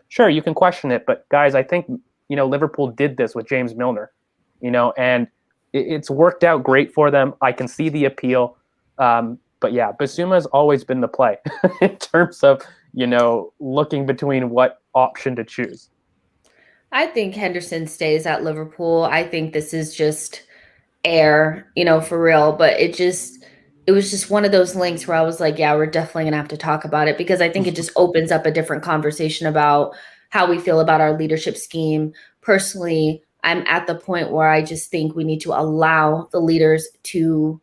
sure, you can question it. But guys, I think, Liverpool did this with James Milner, and it's worked out great for them. I can see the appeal. But yeah, Basuma has always been the play in terms of, looking between what option to choose. I think Henderson stays at Liverpool. I think this is just air, for real. But it was just one of those links where I was like, yeah, we're definitely going to have to talk about it, because I think it just opens up a different conversation about how we feel about our leadership scheme. Personally, I'm at the point where I just think we need to allow the leaders to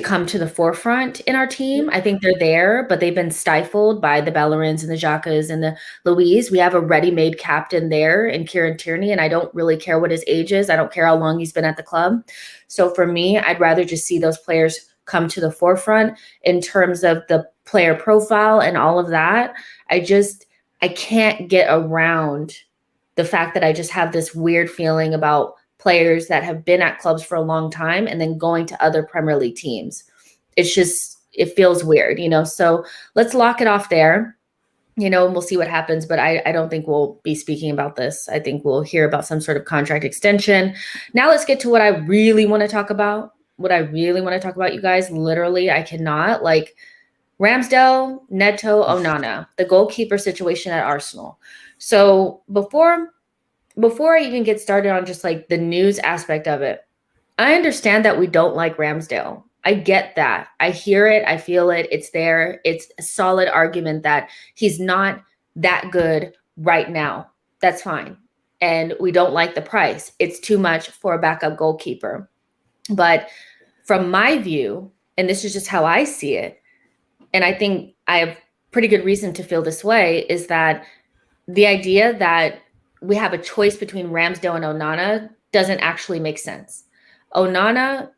come to the forefront in our team. I think they're there, but they've been stifled by the Bellerins and the Xhakas and the Luiz. We have a ready-made captain there in Kieran Tierney, and I don't really care what his age is. I don't care how long he's been at the club. So for me, I'd rather just see those players come to the forefront in terms of the player profile and all of that. I can't get around the fact that I just have this weird feeling about players that have been at clubs for a long time and then going to other Premier League teams. It's just, it feels weird, so let's lock it off there, and we'll see what happens. But I don't think we'll be speaking about this. I think we'll hear about some sort of contract extension. Now let's get to what I really want to talk about. You guys. Literally, I cannot. Ramsdale, Neto, Onana, the goalkeeper situation at Arsenal. So before I even get started on just the news aspect of it, I understand that we don't like Ramsdale. I get that. I hear it. I feel it. It's there. It's a solid argument that he's not that good right now. That's fine. And we don't like the price. It's too much for a backup goalkeeper. But from my view, and this is just how I see it, and I think I have pretty good reason to feel this way, is that the idea that we have a choice between Ramsdale and Onana doesn't actually make sense. Onana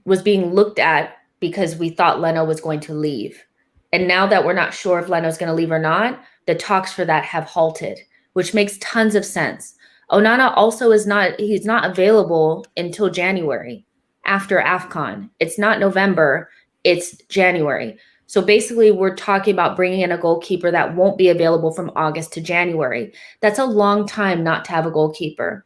was being looked at because we thought Leno was going to leave. And now that we're not sure if Leno's going to leave or not, the talks for that have halted, which makes tons of sense. Onana also he's not available until January after AFCON. It's not November, it's January. So basically we're talking about bringing in a goalkeeper that won't be available from August to January. That's a long time not to have a goalkeeper.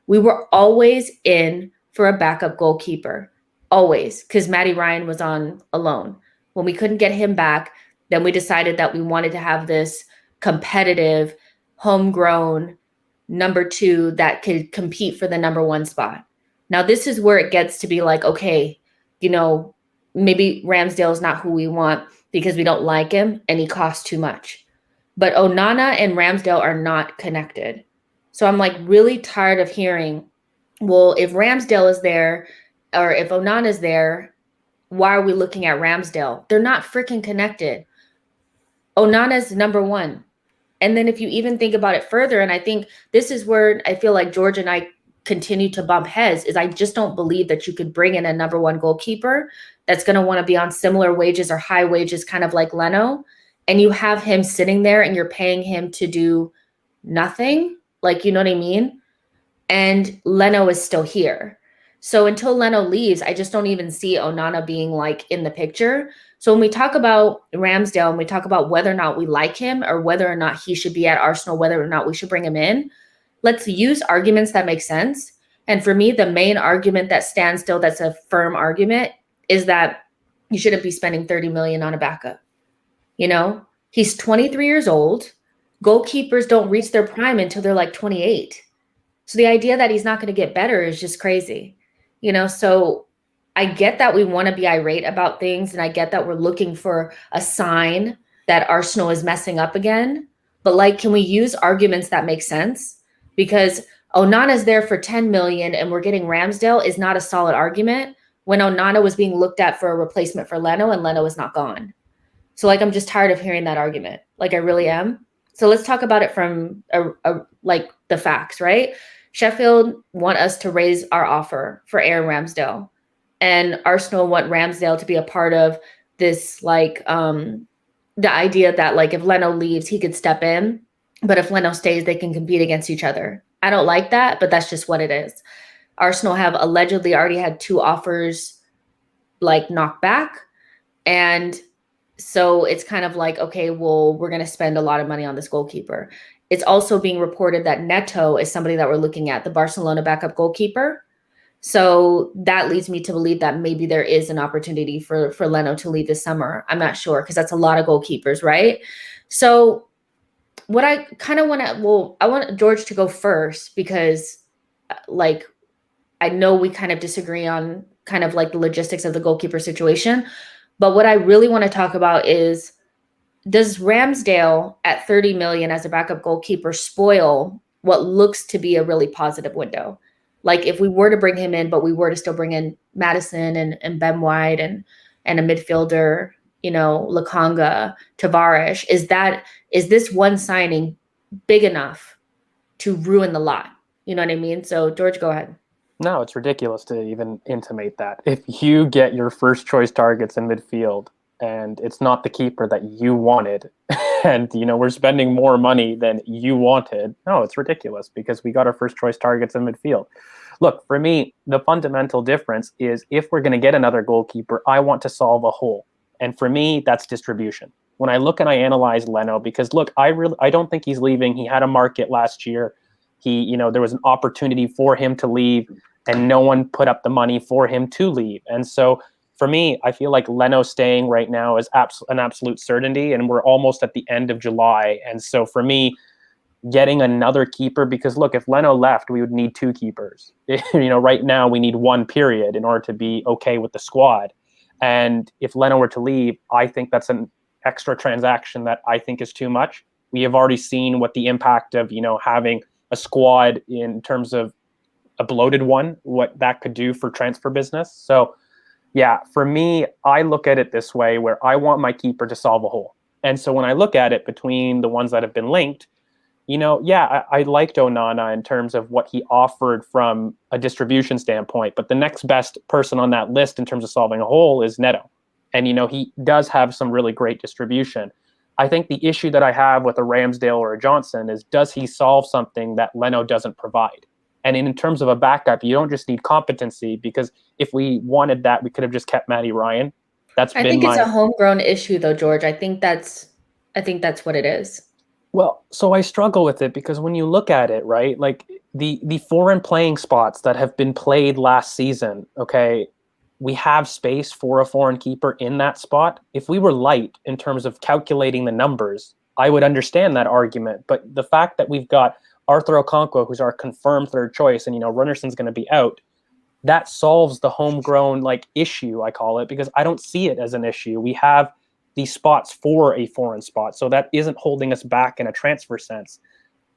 We were always in for a backup goalkeeper. Always, because Matty Ryan was on alone. When we couldn't get him back, then we decided that we wanted to have this competitive, homegrown number 2 that could compete for the number 1 spot. Now, this is where it gets to be okay, maybe Ramsdale is not who we want because we don't like him and he costs too much. But Onana and Ramsdale are not connected. So I'm really tired of hearing, well, if Ramsdale is there, or if Onana is there, why are we looking at Ramsdale? They're not freaking connected. Onana's number 1. And then if you even think about it further, and I think this is where I feel like George and I continue to bump heads, is I just don't believe that you could bring in a number 1 goalkeeper that's going to want to be on similar wages or high wages, kind of like Leno, and you have him sitting there and you're paying him to do nothing. You know what I mean? And Leno is still here. So until Leno leaves, I just don't even see Onana being in the picture. So when we talk about Ramsdale and we talk about whether or not we like him or whether or not he should be at Arsenal, whether or not we should bring him in, let's use arguments that make sense. And for me, the main argument that stands still, that's a firm argument, is that you shouldn't be spending 30 million on a backup. He's 23 years old. Goalkeepers don't reach their prime until they're 28. So the idea that he's not going to get better is just crazy. So I get that we want to be irate about things, and I get that we're looking for a sign that Arsenal is messing up again. But can we use arguments that make sense? Because Onana's there for 10 million and we're getting Ramsdale is not a solid argument when Onana was being looked at for a replacement for Leno and Leno is not gone. So I'm just tired of hearing that argument. I really am. So let's talk about it from the facts, right? Sheffield want us to raise our offer for Aaron Ramsdale, and Arsenal want Ramsdale to be a part of this, the idea that if Leno leaves, he could step in, but if Leno stays, they can compete against each other. I don't like that, but that's just what it is. Arsenal have allegedly already had 2 offers knocked back, and so it's kind of okay, well, we're going to spend a lot of money on this goalkeeper. It's also being reported that Neto is somebody that we're looking at, the Barcelona backup goalkeeper. So that leads me to believe that maybe there is an opportunity for Leno to leave this summer. I'm not sure, because that's a lot of goalkeepers, right? So what I kind of want to, I want George to go first, because I know we kind of disagree on kind of the logistics of the goalkeeper situation. But what I really want to talk about is, does Ramsdale at 30 million as a backup goalkeeper spoil what looks to be a really positive window? If we were to bring him in, but we were to still bring in Maddison and Ben White and a midfielder, Lakanga, Tavares, is this one signing big enough to ruin the lot? You know what I mean? So George, go ahead. No, it's ridiculous to even intimate that. If you get your first choice targets in midfield and it's not the keeper that you wanted, and we're spending more money than you wanted. No, it's ridiculous because we got our first choice targets in midfield. Look, for me, the fundamental difference is if we're going to get another goalkeeper, I want to solve a hole. And for me, that's distribution. When I look and I analyze Leno, because look, I don't think he's leaving. He had a market last year. There was an opportunity for him to leave, and no one put up the money for him to leave. And so for me, I feel like Leno staying right now is an absolute certainty, and we're almost at the end of July. And so for me, getting another keeper, because look, if Leno left, we would need 2 keepers. Right now we need 1 period in order to be okay with the squad. And if Leno were to leave, I think that's an extra transaction that I think is too much. We have already seen what the impact of, having a squad in terms of a bloated one, what that could do for transfer business. So yeah, for me, I look at it this way where I want my keeper to solve a hole. And so when I look at it between the ones that have been linked, I liked Onana in terms of what he offered from a distribution standpoint. But the next best person on that list in terms of solving a hole is Neto. And, he does have some really great distribution. I think the issue that I have with a Ramsdale or a Johnson is, does he solve something that Leno doesn't provide? And in terms of a backup, you don't just need competency, because if we wanted that, we could have just kept Matty Ryan. I think it's a homegrown issue, though, George. I think that's what it is. Well, so I struggle with it because when you look at it, right, like the foreign playing spots that have been played last season, okay, we have space for a foreign keeper in that spot. If we were light in terms of calculating the numbers, I would understand that argument. But the fact that we've got Arthur Okonkwo, who's our confirmed third choice, and, Runnerson's going to be out, that solves the homegrown issue, I call it, because I don't see it as an issue. We have these spots for a foreign spot, so that isn't holding us back in a transfer sense.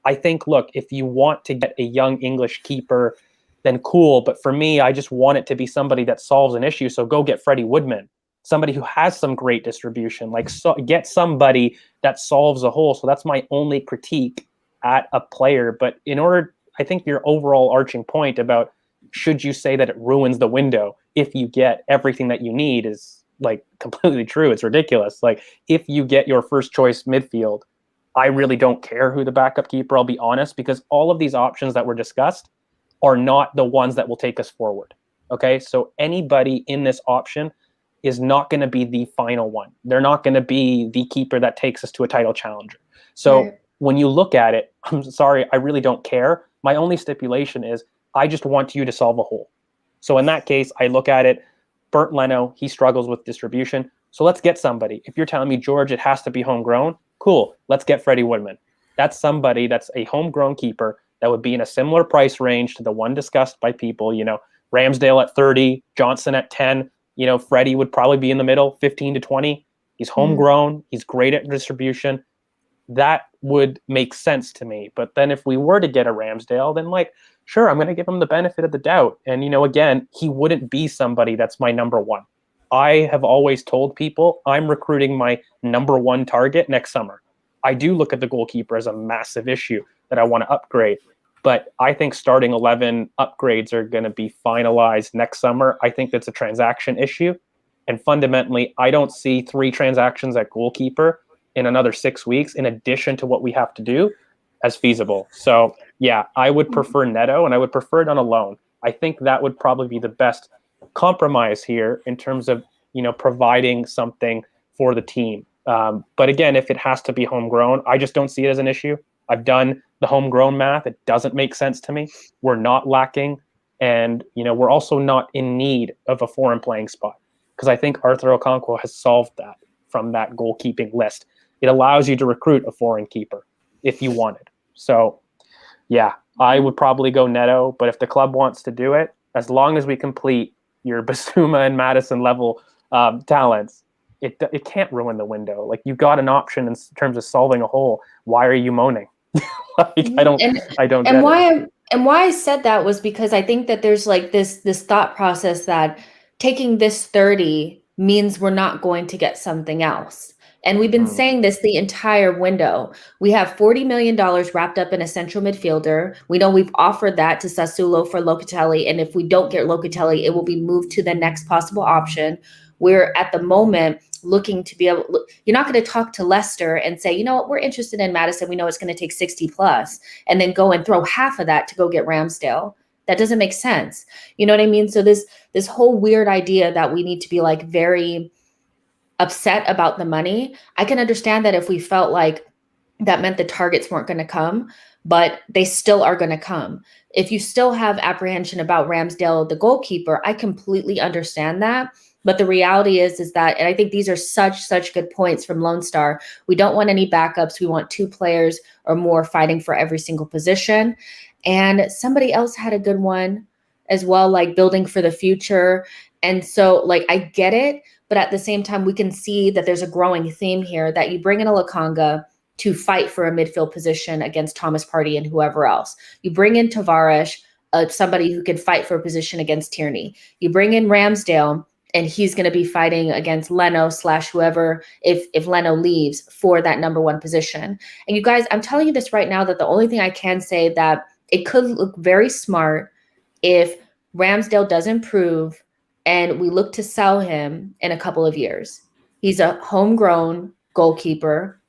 I think, look, if you want to get a young English keeper, then cool. But for me, I just want it to be somebody that solves an issue. So go get Freddie Woodman, somebody who has some great distribution, get somebody that solves a hole. So that's my only critique at a player. But I think your overall arching point about should you say that it ruins the window if you get everything that you need is completely true. It's ridiculous. If you get your first choice midfield, I really don't care who the backup keeper, I'll be honest, because all of these options that were discussed are not the ones that will take us forward. Okay, so anybody in this option is not going to be the final one. They're not going to be the keeper that takes us to a title challenger. So when you look at it, I'm sorry, I really don't care. My only stipulation is I just want you to solve a hole. So in that case, I look at it, Bernd Leno, he struggles with distribution. So let's get somebody. If you're telling me, George, it has to be homegrown, cool. Let's get Freddie Woodman. That's somebody that's a homegrown keeper that would be in a similar price range to the one discussed by people. Ramsdale at 30, Johnson at 10. Freddie would probably be in the middle, 15 to 20. He's homegrown. He's great at distribution. That would make sense to me. But then if we were to get a Ramsdale, then sure, I'm going to give him the benefit of the doubt. And, again, he wouldn't be somebody that's my number one. I have always told people I'm recruiting my number one target next summer. I do look at the goalkeeper as a massive issue that I want to upgrade. But I think starting 11 upgrades are going to be finalized next summer. I think that's a transaction issue. And fundamentally, I don't see 3 transactions at goalkeeper in another 6 weeks, in addition to what we have to do, as feasible. So yeah, I would prefer Neto, and I would prefer it on a loan. I think that would probably be the best compromise here in terms of, providing something for the team. But again, if it has to be homegrown, I just don't see it as an issue. I've done the homegrown math. It doesn't make sense to me. We're not lacking. And, we're also not in need of a foreign playing spot, because I think Arthur Okonkwo has solved that from that goalkeeping list. It allows you to recruit a foreign keeper if you wanted. So, yeah, I would probably go Neto. But if the club wants to do it, as long as we complete your Basuma and Maddison level talents, it can't ruin the window. You got an option in terms of solving a hole. Why are you moaning? I don't get it. And why I said that was because I think that there's this thought process that taking this 30 means we're not going to get something else. And we've been saying this the entire window. We have $40 million wrapped up in a central midfielder. We know we've offered that to Sassuolo for Locatelli. And if we don't get Locatelli, it will be moved to the next possible option. we're at the moment looking to be able, you're not going to talk to Leicester and say, you know what, we're interested in Maddison. We know it's going to take 60 plus, and then go and throw half of that to go get Ramsdale. That doesn't make sense. You know what I mean? So this whole weird idea that we need to be like very upset about the money. I can understand that if we felt like that meant the targets weren't going to come, but they still are going to come. If you still have apprehension about Ramsdale, the goalkeeper, I completely understand that. But the reality is that, and I think these are such good points from Lone Star. We don't want any backups. We want 2 players or more fighting for every single position. And somebody else had a good one as well, like building for the future. And so like, I get it, but at the same time, we can see that there's a growing theme here that you bring in a Lokanga to fight for a midfield position against Thomas Partey and whoever else. You bring in Tavares, somebody who can fight for a position against Tierney. You bring in Ramsdale, and he's going to be fighting against Leno / whoever, if Leno leaves, for that number 1 position. And you guys, I'm telling you this right now, that the only thing I can say that it could look very smart if Ramsdale does improve and we look to sell him in a couple of years. He's a homegrown goalkeeper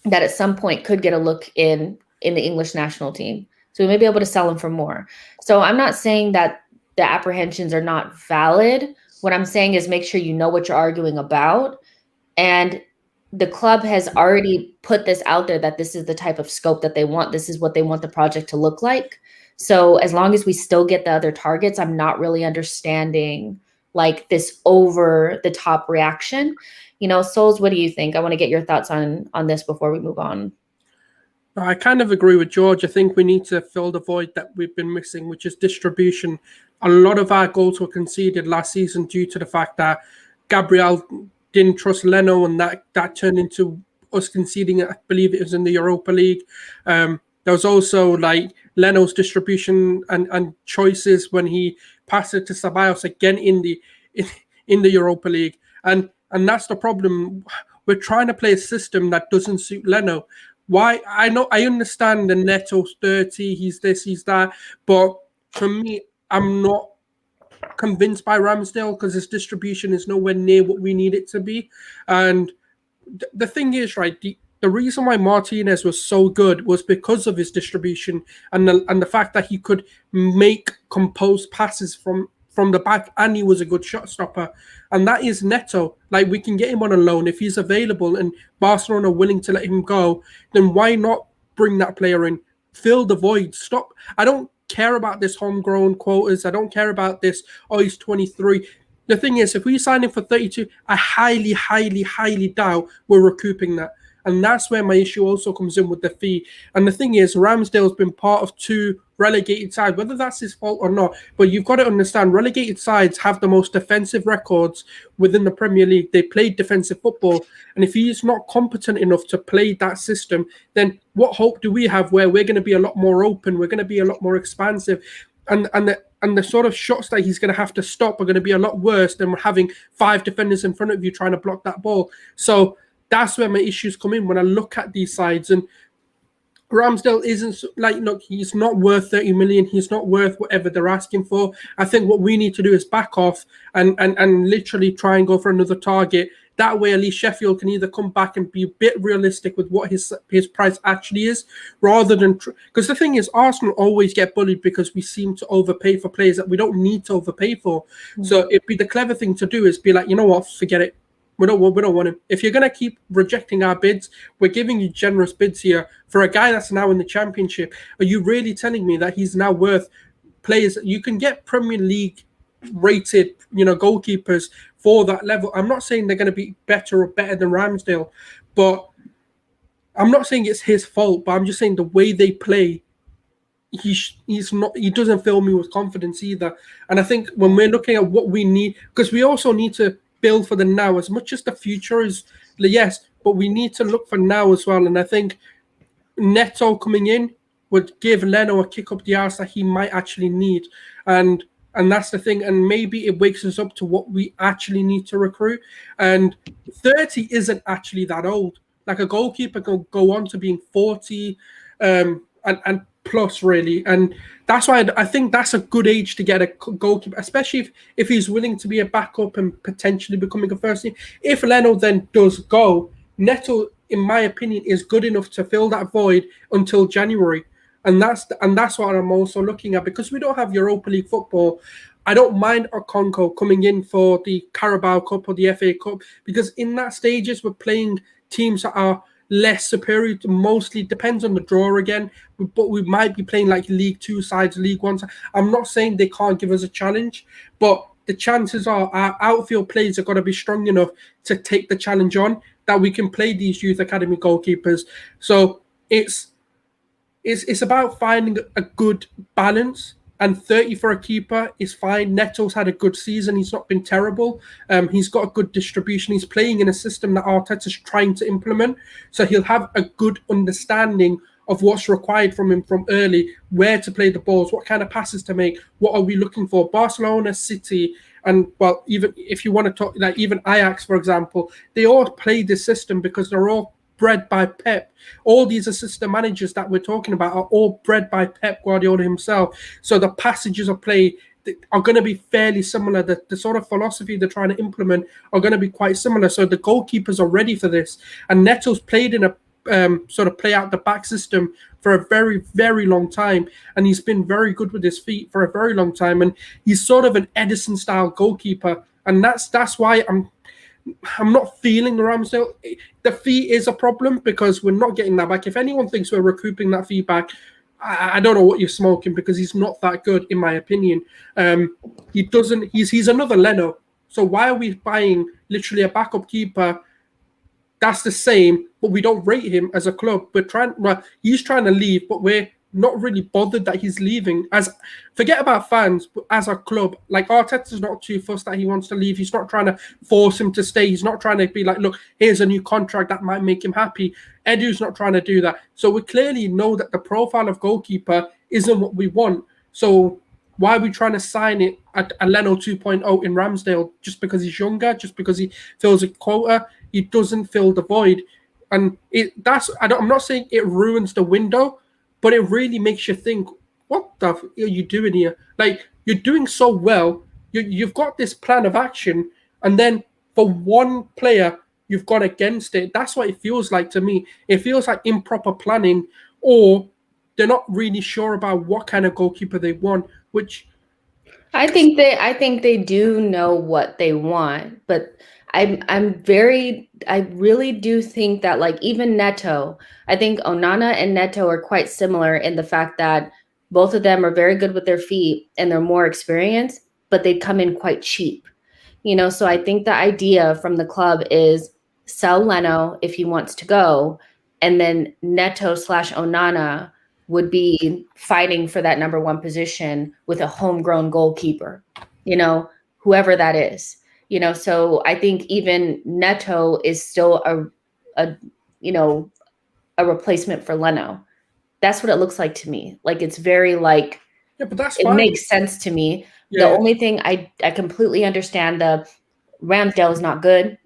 that at some point could get a look in the English national team. So we may be able to sell him for more. So I'm not saying that the apprehensions are not valid. What I'm saying is make sure you know what you're arguing about. And the club has already put this out there that this is the type of scope that they want. This is what they want the project to look like. So as long as we still get the other targets, I'm not really understanding like this over the top reaction. You know, Sulz, what do you think? I want to get your thoughts on this before we move on. I kind of agree with George. I think we need to fill the void that we've been missing, which is distribution. A lot of our goals were conceded last season due to the fact that Gabriel didn't trust Leno, and that turned into us conceding, I believe it was in the Europa League. There was also like Leno's distribution and choices when he passed it to Ceballos again in the Europa League. And that's the problem. We're trying to play a system that doesn't suit Leno. Why? I understand the Neto's 30, he's this, he's that. But for me, I'm not convinced by Ramsdale because his distribution is nowhere near what we need it to be. And the thing is, right, the reason why Martinez was so good was because of his distribution and the fact that he could make composed passes from the back, and he was a good shot stopper. And that is Neto. Like, we can get him on a loan if he's available and Barcelona are willing to let him go, then why not bring that player in? Fill the void. Stop. I don't care about this homegrown quotas. I don't care about this, oh, he's 23. The thing is, if we sign him for 32, I highly doubt we're recouping that. And that's where my issue also comes in with the fee. And the thing is, Ramsdale's been part of 2 relegated sides, whether that's his fault or not. But you've got to understand, relegated sides have the most defensive records within the Premier League. They play defensive football. And if he's not competent enough to play that system, then what hope do we have where we're going to be a lot more open? We're going to be a lot more expansive. And the sort of shots that he's going to have to stop are going to be a lot worse than having 5 defenders in front of you trying to block that ball. So that's where my issues come in when I look at these sides. And Ramsdale isn't, like, look, he's not worth 30 million. He's not worth whatever they're asking for. I think what we need to do is back off and literally try and go for another target. That way, at least Sheffield can either come back and be a bit realistic with what his price actually is, rather than... Because the thing is, Arsenal always get bullied because we seem to overpay for players that we don't need to overpay for. Mm-hmm. So it'd be the clever thing to do is be like, you know what, forget it. We don't want him. If you're going to keep rejecting our bids, we're giving you generous bids here for a guy that's now in the Championship. Are you really telling me that he's now worth players? You can get Premier League rated, goalkeepers for that level. I'm not saying they're going to be better than Ramsdale, but I'm not saying it's his fault. But I'm just saying the way they play, he's not. He doesn't fill me with confidence either. And I think when we're looking at what we need, because we also need to build for the now as much as the future is, yes, but we need to look for now as well. And I think Neto coming in would give Leno a kick up the arse that he might actually need. And that's the thing. And maybe it wakes us up to what we actually need to recruit. And 30 isn't actually that old. Like, a goalkeeper can go on to being 40 and plus, really. And that's why I think that's a good age to get a goalkeeper, especially if he's willing to be a backup and potentially becoming a first team. If Leno then does go, Neto, in my opinion, is good enough to fill that void until January. And that's what I'm also looking at, because we don't have Europa League football. I don't mind Okonkwo coming in for the Carabao Cup or the FA Cup, because in that stages we're playing teams that are less superior. To mostly depends on the draw again, but we might be playing like League 2 sides, League 1 sides. I'm not saying they can't give us a challenge, but the chances are our outfield players are going to be strong enough to take the challenge on, that we can play these youth academy goalkeepers. So it's about finding a good balance. And 30 for a keeper is fine. Neto's had a good season. He's not been terrible. He's got a good distribution. He's playing in a system that Arteta's trying to implement. So he'll have a good understanding of what's required from him from early, where to play the balls, what kind of passes to make, what are we looking for. Barcelona, City, and, well, even if you want to talk, like even Ajax, for example, they all play this system because they're all bred by Pep. All these assistant managers that we're talking about are all bred by Pep Guardiola himself. So the passages of play are going to be fairly similar. The sort of philosophy they're trying to implement are going to be quite similar. So the goalkeepers are ready for this. And Neto's played in a sort of play out the back system for a very, very long time. And he's been very good with his feet for a very long time. And he's sort of an Edison style goalkeeper. And that's why I'm not feeling the Ramsdale. The fee is a problem because we're not getting that back. If anyone thinks we're recouping that fee back, I don't know what you're smoking, because he's not that good, in my opinion. He's another Leno. So why are we buying literally a backup keeper that's the same, but we don't rate him as a club? He's trying to leave, but we're not really bothered that he's leaving. Forget about fans, but as a club, like, Arteta's not too fussed that he wants to leave. He's not trying to force him to stay. He's not trying to be like, look, here's a new contract that might make him happy. Edu's not trying to do that. So we clearly know that the profile of goalkeeper isn't what we want. So why are we trying to sign it at a Leno 2.0 in Ramsdale just because he's younger, just because he fills a quota? He doesn't fill the void. And I'm not saying it ruins the window, but it really makes you think, what the f are you doing here? Like, you're doing so well. You've got this plan of action, and then for one player, you've gone against it. That's what it feels like to me. It feels like improper planning, or they're not really sure about what kind of goalkeeper they want, which... I think they do know what they want, but I really do think that, like, even Neto, I think Onana and Neto are quite similar in the fact that both of them are very good with their feet and they're more experienced, but they come in quite cheap. So I think the idea from the club is sell Leno if he wants to go, and then Neto/Onana would be fighting for that number one position with a homegrown goalkeeper, whoever that is. So I think even Neto is still a replacement for Leno. That's what it looks like to me. Like, it's very like, yeah, but that's it fine. Makes sense to me. Yeah. The only thing I completely understand, the Ramsdale is not good.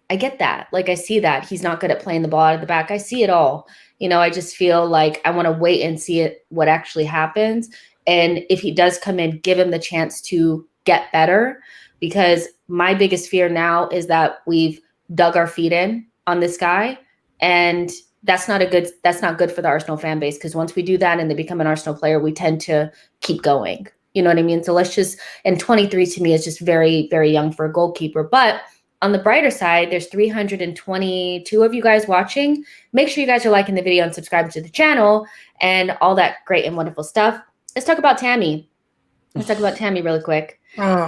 I get that. Like, I see that he's not good at playing the ball out of the back. I see it all. I just feel like I want to wait and see what actually happens. And if he does come in, give him the chance to get better. Because my biggest fear now is that we've dug our feet in on this guy, and that's not good for the Arsenal fan base, because once we do that and they become an Arsenal player, we tend to keep going. You know what I mean? So and 23 to me is just very, very young for a goalkeeper. But on the brighter side, there's 322 of you guys watching. Make sure you guys are liking the video and subscribing to the channel and all that great and wonderful stuff. Let's talk about Tammy. Really quick.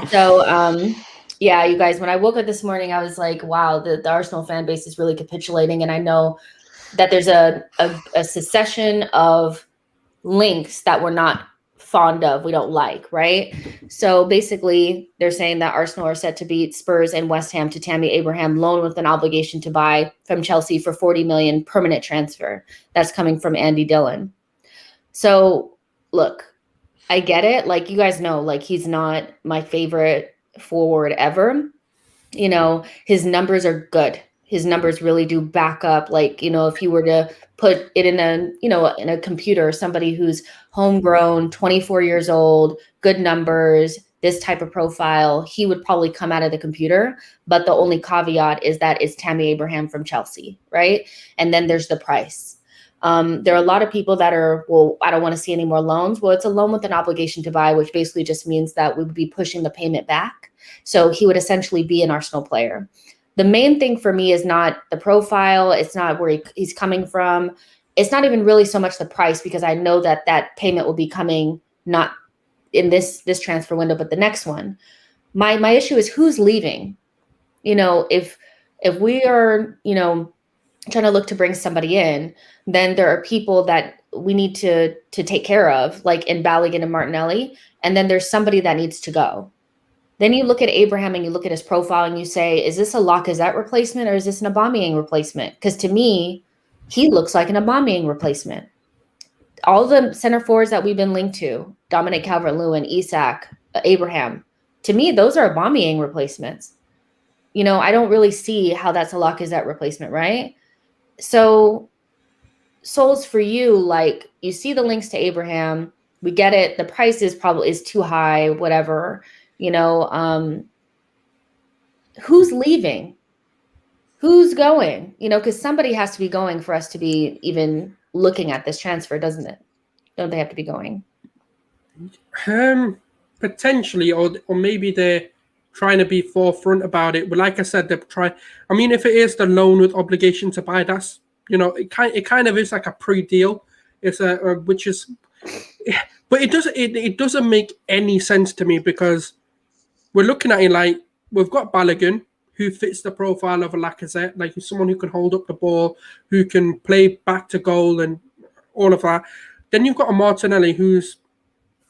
So, yeah, you guys, when I woke up this morning, I was like, wow, the Arsenal fan base is really capitulating. And I know that there's a succession of links that we're not fond of, we don't like, right? So basically, they're saying that Arsenal are set to beat Spurs and West Ham to Tammy Abraham, loan with an obligation to buy from Chelsea for 40 million permanent transfer. That's coming from Andy Dillon. So, look, I get it. Like, you guys know, like, he's not my favorite forward ever. His numbers are good. his numbers really do back up. Like, if you were to put it in a computer, somebody who's homegrown, 24 years old, good numbers, this type of profile, he would probably come out of the computer. But the only caveat is that it's Tammy Abraham from Chelsea, right? And then there's the price. There are a lot of people that are, well, I don't want to see any more loans. Well, it's a loan with an obligation to buy, which basically just means that we would be pushing the payment back. So he would essentially be an Arsenal player. The main thing for me is not the profile. It's not where he's coming from. It's not even really so much the price, because I know that payment will be coming not in this transfer window, but the next one. My issue is who's leaving. If we are, trying to look to bring somebody in, then there are people that we need to take care of, like in Balogun and Martinelli, and then there's somebody that needs to go. Then you look at Abraham and you look at his profile and you say, is this a Lacazette replacement or is this an Aubameyang replacement? Because to me, he looks like an Aubameyang replacement. All the center forwards that we've been linked to, Dominic Calvert-Lewin, Isak, Abraham, to me, those are Aubameyang replacements. I don't really see how that's a Lacazette replacement, right? So, Sulz, for you, like, you see the links to Abraham, we get it. The price is too high, whatever. Who's leaving? Who's going? Because somebody has to be going for us to be even looking at this transfer, doesn't it? Don't they have to be going? Potentially, or maybe they're trying to be forefront about it. But like I said, they're trying. I mean, if it is the loan with obligation to buy, that's it kind of is like a pre-deal. It's which is, but it doesn't make any sense to me, because we're looking at it like we've got Balogun, who fits the profile of a Lacazette, like he's someone who can hold up the ball, who can play back to goal and all of that. Then you've got a Martinelli who's,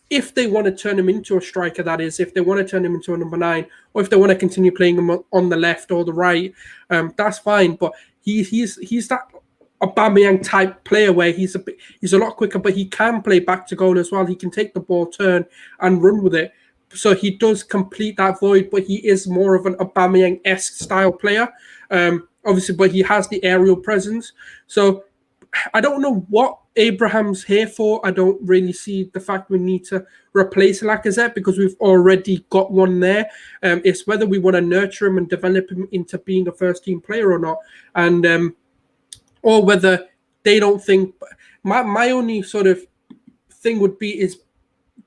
if they want to turn him into a striker, that is, if they want to turn him into a number 9, or if they want to continue playing him on the left or the right, that's fine. But he's that Aubameyang type player where he's a lot quicker, but he can play back to goal as well. He can take the ball, turn, and run with it. So he does complete that void, but he is more of an Aubameyang-esque style player, obviously, but he has the aerial presence. So I don't know what Abraham's here for. I don't really see the fact we need to replace Lacazette, because we've already got one there. It's whether we want to nurture him and develop him into being a first-team player or not, and or whether they don't think. My only sort of thing would be is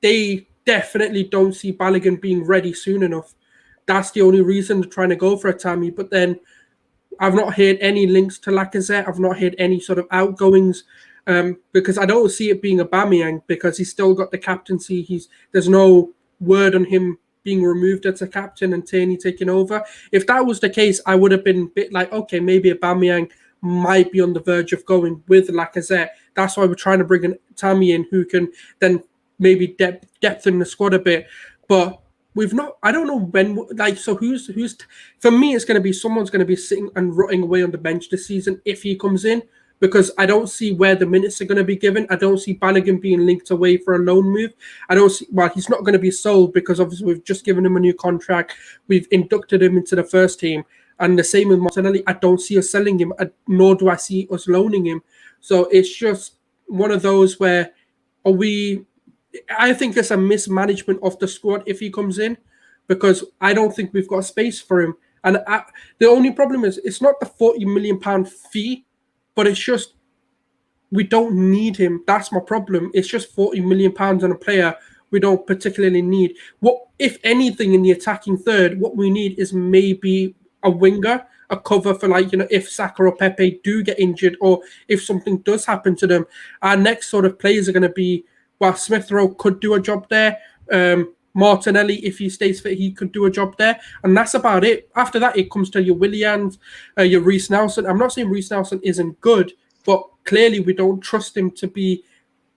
they definitely don't see Balogun being ready soon enough. That's the only reason they're trying to go for a Tammy. But then I've not heard any links to Lacazette. I've not heard any sort of outgoings, because I don't see it being Aubameyang, because he's still got the captaincy. There's no word on him being removed as a captain and Tammy taking over. If that was the case, I would have been a bit like, okay, maybe Aubameyang might be on the verge of going with Lacazette. That's why we're trying to bring Tammy in, who can then maybe depth in the squad a bit. But we've not, I don't know when, like, so who's for me, it's going to be someone's going to be sitting and rotting away on the bench this season if he comes in, because I don't see where the minutes are going to be given. I don't see Balogun being linked away for a loan move. I don't see, well, he's not going to be sold, because obviously we've just given him a new contract. We've inducted him into the first team. And the same with Martinelli. I don't see us selling him, nor do I see us loaning him. So it's just one of those where I think it's a mismanagement of the squad if he comes in, because I don't think we've got space for him. And the only problem is it's not the £40 million fee, but it's just we don't need him. That's my problem. It's just £40 million on a player we don't particularly need. What, if anything, in the attacking third, what we need is maybe a winger, a cover for, like, if Saka or Pepe do get injured, or if something does happen to them. Our next sort of players are going to be, well, Smith Rowe could do a job there. Martinelli, if he stays fit, he could do a job there. And that's about it. After that, it comes to your Williams, your Reece Nelson. I'm not saying Reece Nelson isn't good, but clearly we don't trust him to be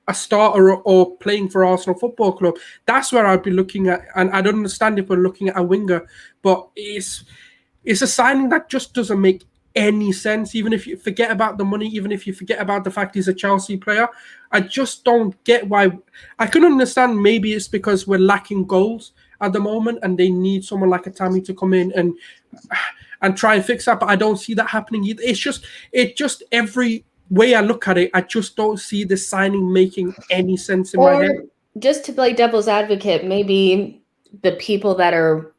a starter or playing for Arsenal Football Club. That's where I'd be looking at. And I'd understand if we're looking at a winger, but it's a signing that just doesn't make any sense, even if you forget about the money, even if you forget about the fact he's a Chelsea player. I just don't get why. I can understand maybe it's because we're lacking goals at the moment and they need someone like a Tammy to come in, and and try and fix that. But I don't see that happening either. It just every way I look at it, I just don't see the signing making any sense in my head. Just to play devil's advocate, maybe the people that are,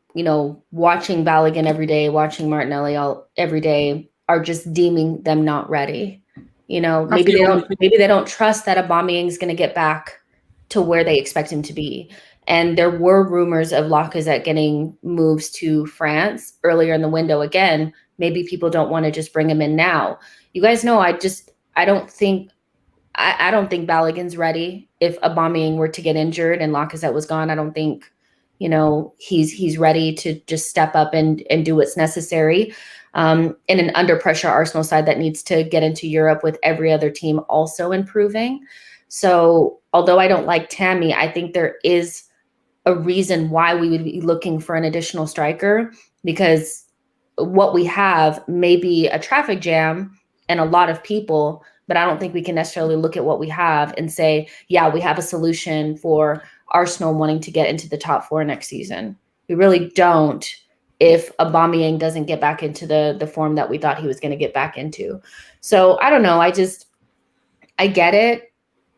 watching Balogun every day, watching Martinelli every day, are just deeming them not ready. Maybe they don't trust that Aubameyang is going to get back to where they expect him to be. And there were rumors of Lacazette getting moves to France earlier in the window. Again, maybe people don't want to just bring him in now. You guys know, I don't think Balogun's ready. If Aubameyang were to get injured and Lacazette was gone, I don't think, he's ready to just step up and do what's necessary. In an under pressure Arsenal side that needs to get into Europe with every other team also improving. So although I don't like Tammy, I think there is a reason why we would be looking for an additional striker, because what we have may be a traffic jam and a lot of people, but I don't think we can necessarily look at what we have and say, yeah, we have a solution for Arsenal wanting to get into the top 4 next season. We really don't, if Aubameyang doesn't get back into the form that we thought he was going to get back into. So I don't know. I get it.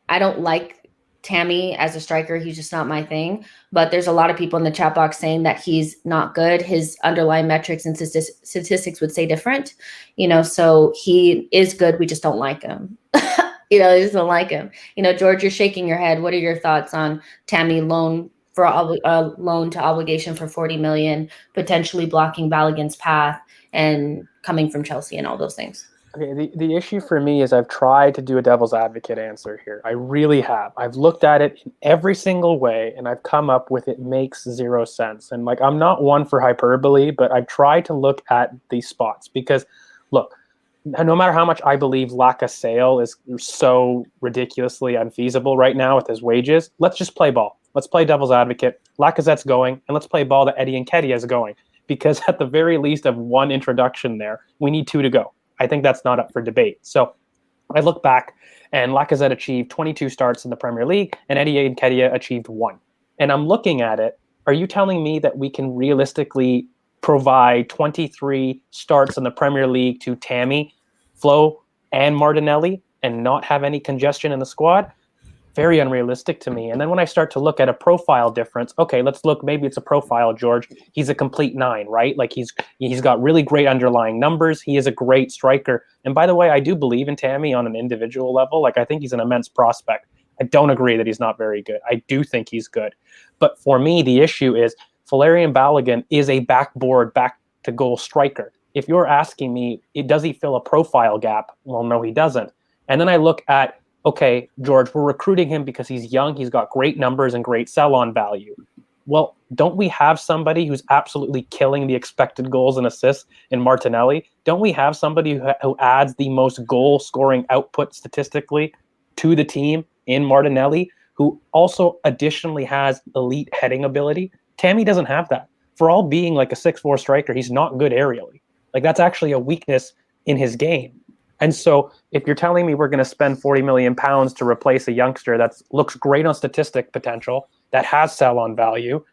I don't like Tammy as a striker. He's just not my thing. But there's a lot of people in the chat box saying that he's not good. His underlying metrics and statistics would say different. So he is good. We just don't like him. I just don't like him. George, you're shaking your head. What are your thoughts on Tammy loan to obligation for 40 million, potentially blocking Balogun's path and coming from Chelsea and all those things? Okay, the issue for me is I've tried to do a devil's advocate answer here. I really have. I've looked at it in every single way, and I've come up with it makes zero sense. And I'm not one for hyperbole, but I've tried to look at these spots because, look, no matter how much I believe Lacazette is so ridiculously unfeasible right now with his wages, let's just play ball. Let's play devil's advocate. Lacazette's going, and let's play ball that Eddie Nketiah is going, because at the very least of one introduction there, we need 2 to go. I think that's not up for debate. So I look back, and Lacazette achieved 22 starts in the Premier League, and Eddie Nketiah achieved 1. And I'm looking at it. Are you telling me that we can realistically provide 23 starts in the Premier League to Tammy, Flo, and Martinelli and not have any congestion in the squad? Very unrealistic to me. And then when I start to look at a profile difference, okay, let's look, maybe it's a profile, George. He's a complete 9, right? He's got really great underlying numbers. He is a great striker. And by the way, I do believe in Tammy on an individual level. I think he's an immense prospect. I don't agree that he's not very good. I do think he's good. But for me, the issue is Valerian Balogun is a backboard, back to goal striker. If you're asking me, does he fill a profile gap? Well, no, he doesn't. And then I look at, okay, George, we're recruiting him because he's young. He's got great numbers and great sell-on value. Well, don't we have somebody who's absolutely killing the expected goals and assists in Martinelli? Don't we have somebody who adds the most goal-scoring output statistically to the team in Martinelli, who also additionally has elite heading ability? Tammy doesn't have that. For all being a 6'4" striker, he's not good aerially. That's actually a weakness in his game. And so if you're telling me we're going to spend 40 million pounds to replace a youngster that looks great on statistic potential, that has sell-on value,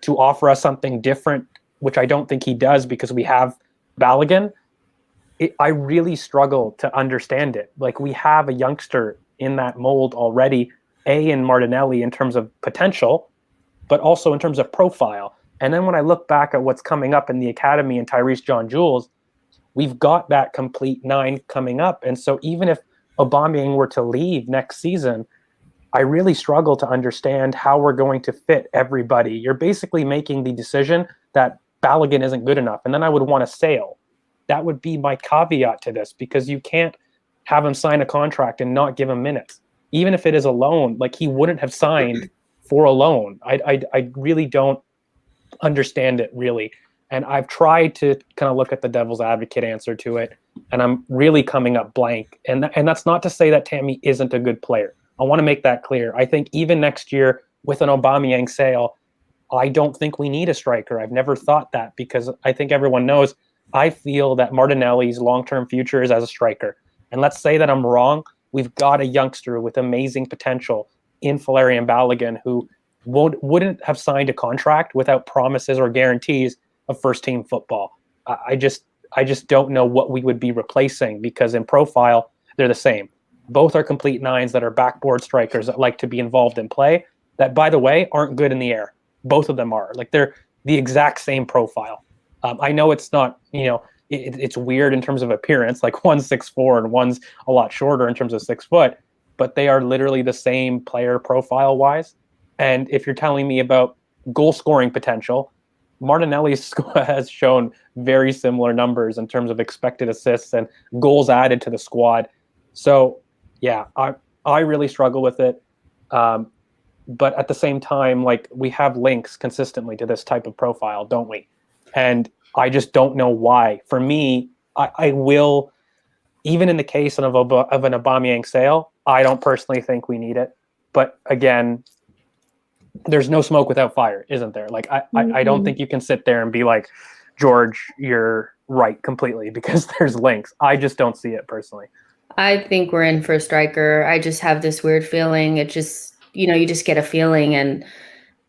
to offer us something different, which I don't think he does because we have Balogun, I really struggle to understand it. We have a youngster in that mold already, in Martinelli in terms of potential, but also in terms of profile. And then when I look back at what's coming up in the academy and Tyrese John-Jules, we've got that complete 9 coming up. And so even if Aubameyang were to leave next season, I really struggle to understand how we're going to fit everybody. You're basically making the decision that Balogun isn't good enough. And then I would want to sail. That would be my caveat to this, because you can't have him sign a contract and not give him minutes. Even if it is a loan, he wouldn't have signed for a loan. I really don't understand it, really. And I've tried to kind of look at the devil's advocate answer to it, and I'm really coming up blank. And that's not to say that Tammy isn't a good player. I want to make that clear. I think even next year with an Aubameyang sale, I don't think we need a striker. I've never thought that, because I think everyone knows I feel that Martinelli's long-term future is as a striker. And let's say that I'm wrong. We've got a youngster with amazing potential in Valerian Balogun who wouldn't have signed a contract without promises or guarantees of first-team football. I just don't know what we would be replacing, because in profile, they're the same. Both are complete nines that are backboard strikers that like to be involved in play, that, by the way, aren't good in the air. Both of them are. Like, they're the exact same profile. I know it's not, it's weird in terms of appearance. Like, one's 6'4" and one's a lot shorter in terms of 6 foot, but they are literally the same player profile-wise. And if you're telling me about goal scoring potential, Martinelli has shown very similar numbers in terms of expected assists and goals added to the squad. So, yeah, I really struggle with it. But at the same time, like, we have links consistently to this type of profile, don't we? And I just don't know why. For me, I will, even in the case of an Aubameyang sale, I don't personally think we need it. But again, there's no smoke without fire, isn't there? Like, I don't think you can sit there and be like, George, you're right completely, because there's links. I just don't see it personally. I think we're in for a striker. I just have this weird feeling. It just, you just get a feeling. And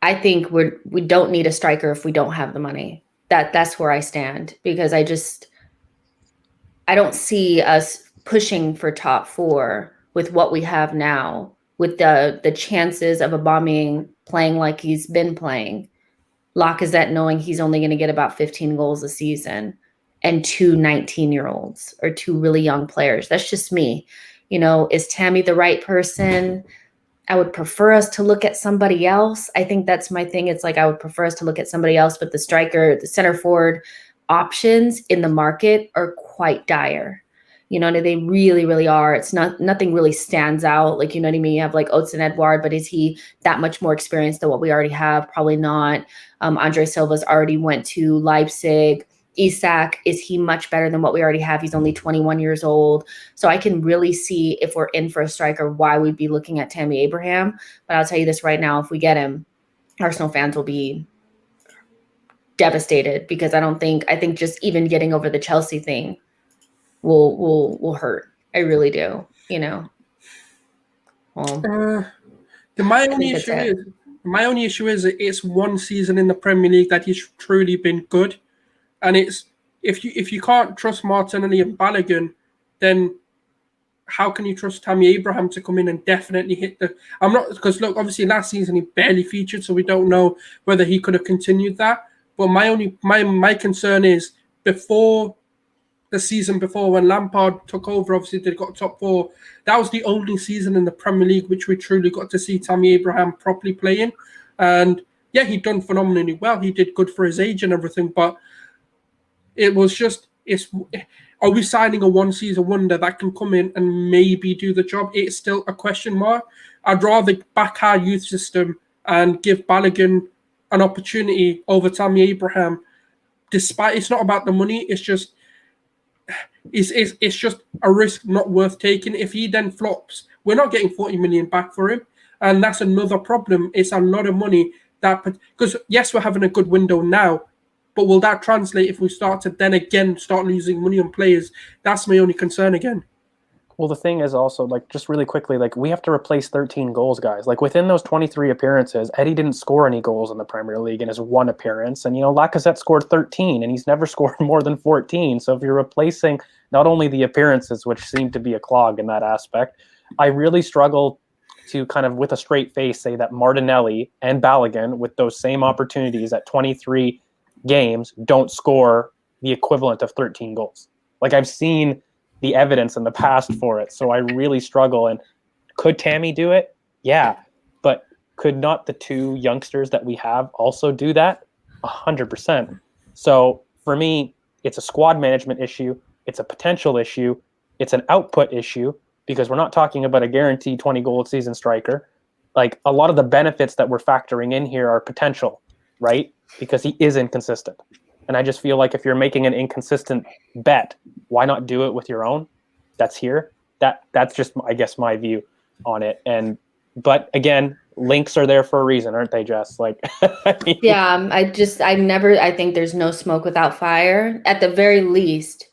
I think we don't need a striker if we don't have the money. That's where I stand, because I don't see us pushing for top 4 with what we have now, with the chances of Aubameyang playing like he's been playing, Lacazette knowing he's only going to get about 15 goals a season, and 2 19-year-olds or 2 really young players. That's just me. Is Tammy the right person? I would prefer us to look at somebody else. I think that's my thing. It's like, I would prefer us to look at somebody else, but the striker, the center forward options in the market are quite dire. They really, really are. It's nothing really stands out. Like, you know what I mean? You have like Oates and Edouard, but is he that much more experienced than what we already have? Probably not. Andre Silva's already went to Leipzig. Isak, is he much better than what we already have? He's only 21 years old. So I can really see, if we're in for a striker, why we'd be looking at Tammy Abraham. But I'll tell you this right now, if we get him, Arsenal fans will be devastated, because I think just even getting over the Chelsea thing will hurt. I really do, Well, my only issue is it's one season in the Premier League that he's truly been good. And it's, if you can't trust Martinelli and Balogun, then how can you trust Tammy Abraham to come in and definitely hit the? Because look, obviously last season he barely featured, so we don't know whether he could have continued that. But my concern is, before the season before, when Lampard took over, obviously they got top 4. That was the only season in the Premier League which we truly got to see Tammy Abraham properly playing. And yeah, he'd done phenomenally well. He did good for his age and everything, but it was just, are we signing a one-season wonder that can come in and maybe do the job? It's still a question mark. I'd rather back our youth system and give Balogun an opportunity over Tammy Abraham. Despite, it's not about the money. It's just a risk not worth taking. If he then flops, we're not getting 40 million back for him, and that's another problem. It's a lot of money because yes, we're having a good window now. But will that translate if we start to then again start losing money on players? That's my only concern again. Well, the thing is also, like, just really quickly, like, we have to replace 13 goals, guys. Like, within those 23 appearances, Eddie didn't score any goals in the Premier League in his 1 appearance. And, Lacazette scored 13, and he's never scored more than 14. So if you're replacing not only the appearances, which seem to be a clog in that aspect, I really struggle to kind of, with a straight face, say that Martinelli and Balogun, with those same opportunities at 23 games, don't score the equivalent of 13 goals. Like, I've seen the evidence in the past for it, so I really struggle. And could Tammy do it? Yeah, but could not the 2 youngsters that we have also do that? 100%. So for me, it's a squad management issue, it's a potential issue, it's an output issue, because we're not talking about a guaranteed 20 goal season striker. Like, a lot of the benefits that we're factoring in here are potential, right? Because he is inconsistent. And I just feel like if you're making an inconsistent bet, why not do it with your own that's here? That's just, I guess, my view on it. But again, links are there for a reason, aren't they, Jess? Like, yeah, I think there's no smoke without fire. At the very least,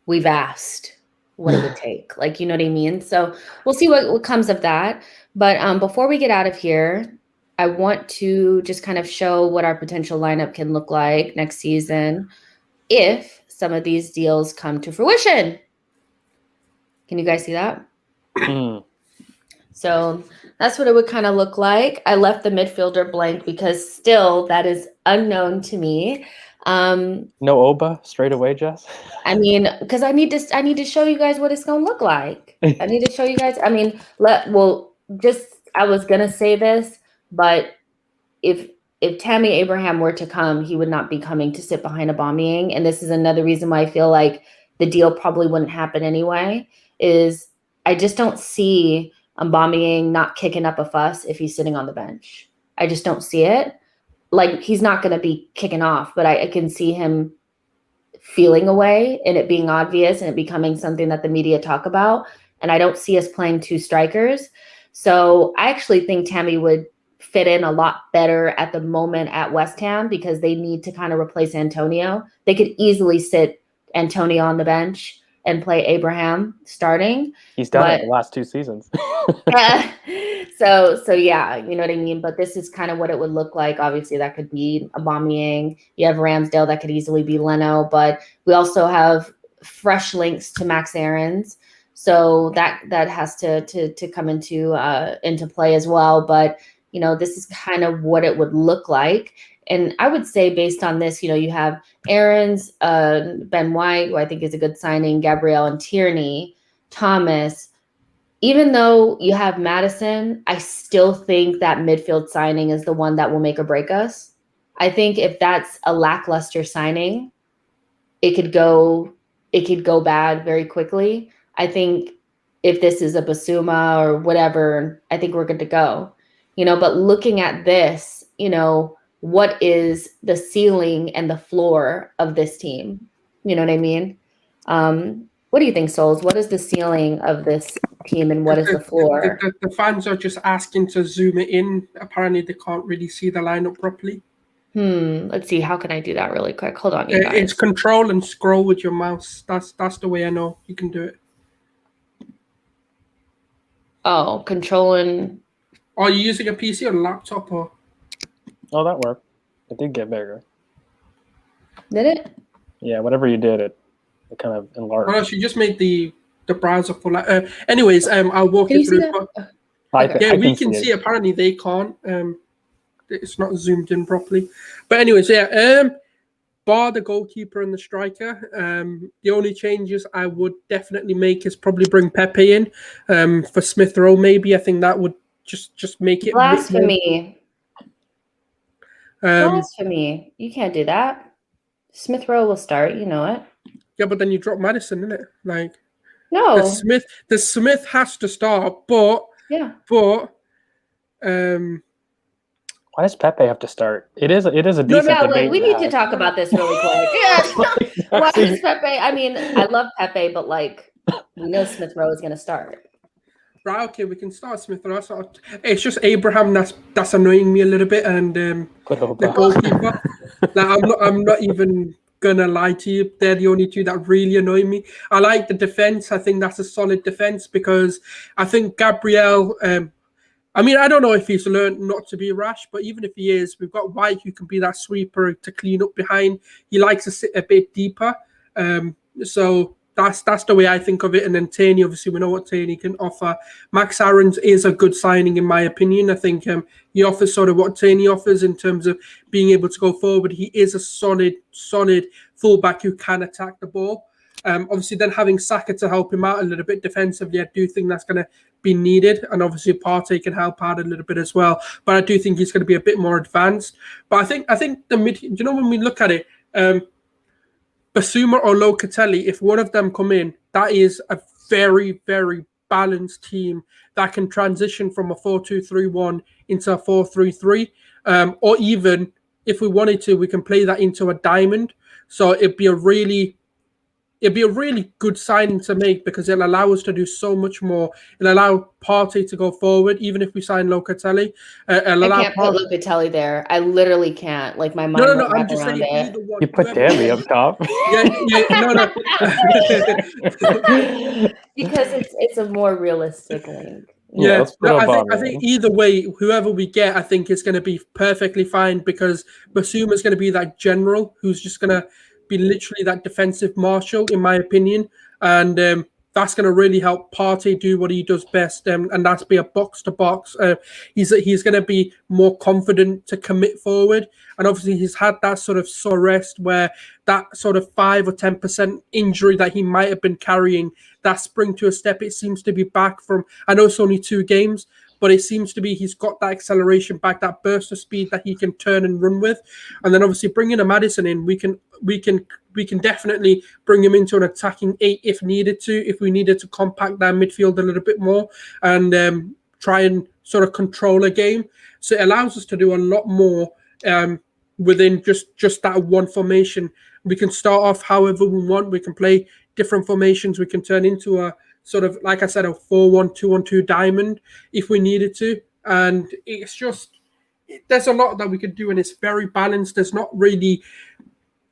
we've asked what it would take. Like, you know what I mean? So we'll see what comes of that. But before we get out of here, I want to just kind of show what our potential lineup can look like next season if some of these deals come to fruition. Can you guys see that? So that's what it would kind of look like. I left the midfielder blank because still that is unknown to me. No Oba straight away, Jess? I mean, because I need to show you guys what it's gonna look like. I need to show you guys. I mean, I was gonna say this, but if Tammy Abraham were to come, he would not be coming to sit behind Aubameyang. And this is another reason why I feel like the deal probably wouldn't happen anyway, is I just don't see Aubameyang not kicking up a fuss if he's sitting on the bench. I just don't see it. Like, he's not going to be kicking off, but I can see him feeling away and it being obvious and it becoming something that the media talk about. And I don't see us playing two strikers. So I actually think Tammy would fit in a lot better at the moment at West Ham because they need to kind of replace Antonio. They could easily sit Antonio on the bench and play Abraham starting. He's done it the last 2 seasons. So yeah, you know what I mean? But this is kind of what it would look like. Obviously, that could be Aubameyang. You have Ramsdale, that could easily be Leno. But we also have fresh links to Max Aarons. So that has to come into play as well. But, you know, this is kind of what it would look like. And I would say based on this, you know, you have Aarons, Ben White, who I think is a good signing, Gabriel and Tierney, Thomas. Even though you have Maddison, I still think that midfield signing is the one that will make or break us. I think if that's a lackluster signing, it could go bad very quickly. I think if this is a Basuma or whatever, I think we're good to go. You know, but looking at this, you know, what is the ceiling and the floor of this team? You know what I mean? What do you think, Sulz? What is the ceiling of this team and what is the floor? The fans are just asking to zoom it in. Apparently, they can't really see the lineup properly. Let's see. How can I do that really quick? Hold on, you guys. It's control and scroll with your mouse. That's the way I know you can do it. Oh, control and... Are you using a PC or a laptop? Or? Oh, that worked. It did get bigger. Did it? Yeah, whatever you did, it kind of enlarged. Well, you just made the browser full. Anyways, I'll walk you through. We can see. Apparently, they can't. It's not zoomed in properly. But anyways, bar the goalkeeper and the striker. The only changes I would definitely make is probably bring Pepe in for Smith Rowe. Maybe I think that would just make it blasphemy. Blasphemy! You can't do that. Smith Rowe will start. You know it. Yeah, but then you drop Maddison, innit? Like, no, the Smith has to start, but why does Pepe have to start? It is a decent debate. We need to talk about this really quick. Yeah, why is Pepe? I mean, I love Pepe, but like, we know Smith Rowe is going to start. Right, okay, we can start Smith Rowe. It's just Abraham that's annoying me a little bit, and the goalkeeper. Like, I'm not even gonna lie to you, they're the only two that really annoy me. I like the defense. I think that's a solid defense because I think Gabriel. I mean, I don't know if he's learned not to be rash, but even if he is, we've got White who can be that sweeper to clean up behind. He likes to sit a bit deeper, so that's the way I think of it. And then Tierney, obviously, we know what Tierney can offer. Max Aarons is a good signing, in my opinion. I think he offers sort of what Tierney offers in terms of being able to go forward. He is a solid fullback who can attack the ball. Obviously, then having Saka to help him out a little bit defensively, I do think that's going to be needed. And obviously, Partey can help out a little bit as well. But I do think he's going to be a bit more advanced. But I think the mid, you know, when we look at it, Basuma or Locatelli, if one of them come in, that is a very, very balanced team that can transition from a 4-2-3-1 into a 4-3-3. Or even, if we wanted to, we can play that into a diamond. So it'd be a really good signing to make because it'll allow us to do so much more. It'll allow Partey to go forward, even if we sign Locatelli. I can't put Locatelli there. I literally can't. Like, my mind. No. I'm just saying either one. You put Tammy up top. No. Because it's a more realistic link. Yeah, I think either way, whoever we get, I think is going to be perfectly fine because Basuma's going to be that general who's just going to be literally that defensive marshal, in my opinion, and that's going to really help Partey do what he does best, and that's be a box to box. He's going to be more confident to commit forward, and obviously he's had that sort of sore rest where that sort of 5 or 10% injury that he might have been carrying, that spring to a step, it seems to be back from. I know it's only 2 games, but it seems to be he's got that acceleration back, that burst of speed that he can turn and run with, and then obviously bringing a Maddison in, we can definitely bring him into an attacking 8 if needed to, if we needed to compact that midfield a little bit more and try and sort of control a game. So it allows us to do a lot more within just that one formation. We can start off however we want. We can play different formations. We can turn into a sort of, like I said, a 4-1-2-1-2 diamond if we needed to. And it's just, there's a lot that we could do, and it's very balanced. There's not really,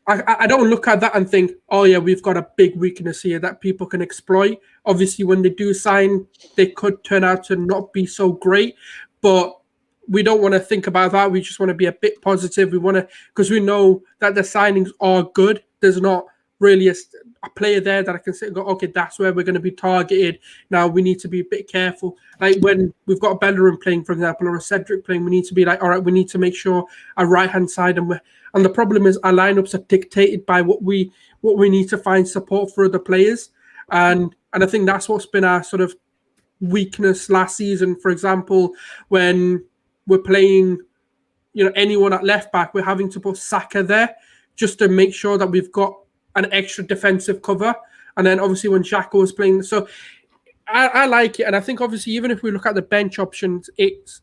I don't look at that and think, oh yeah, we've got a big weakness here that people can exploit. Obviously, when they do sign, they could turn out to not be so great, but we don't want to think about that. We just want to be a bit positive. We want to, because we know that the signings are good. There's not really a player there that I can sit and go, okay, that's where we're going to be targeted. Now we need to be a bit careful. Like when we've got a Bellerin playing, for example, or a Cedric playing, we need to be like, all right, we need to make sure our right-hand side, and the problem is our lineups are dictated by what we need to find support for other players. And I think that's what's been our sort of weakness last season. For example, when we're playing, anyone at left back, we're having to put Saka there just to make sure that we've got an extra defensive cover. And then obviously when Xhaka was playing, so I like it. And I think obviously even if we look at the bench options, it's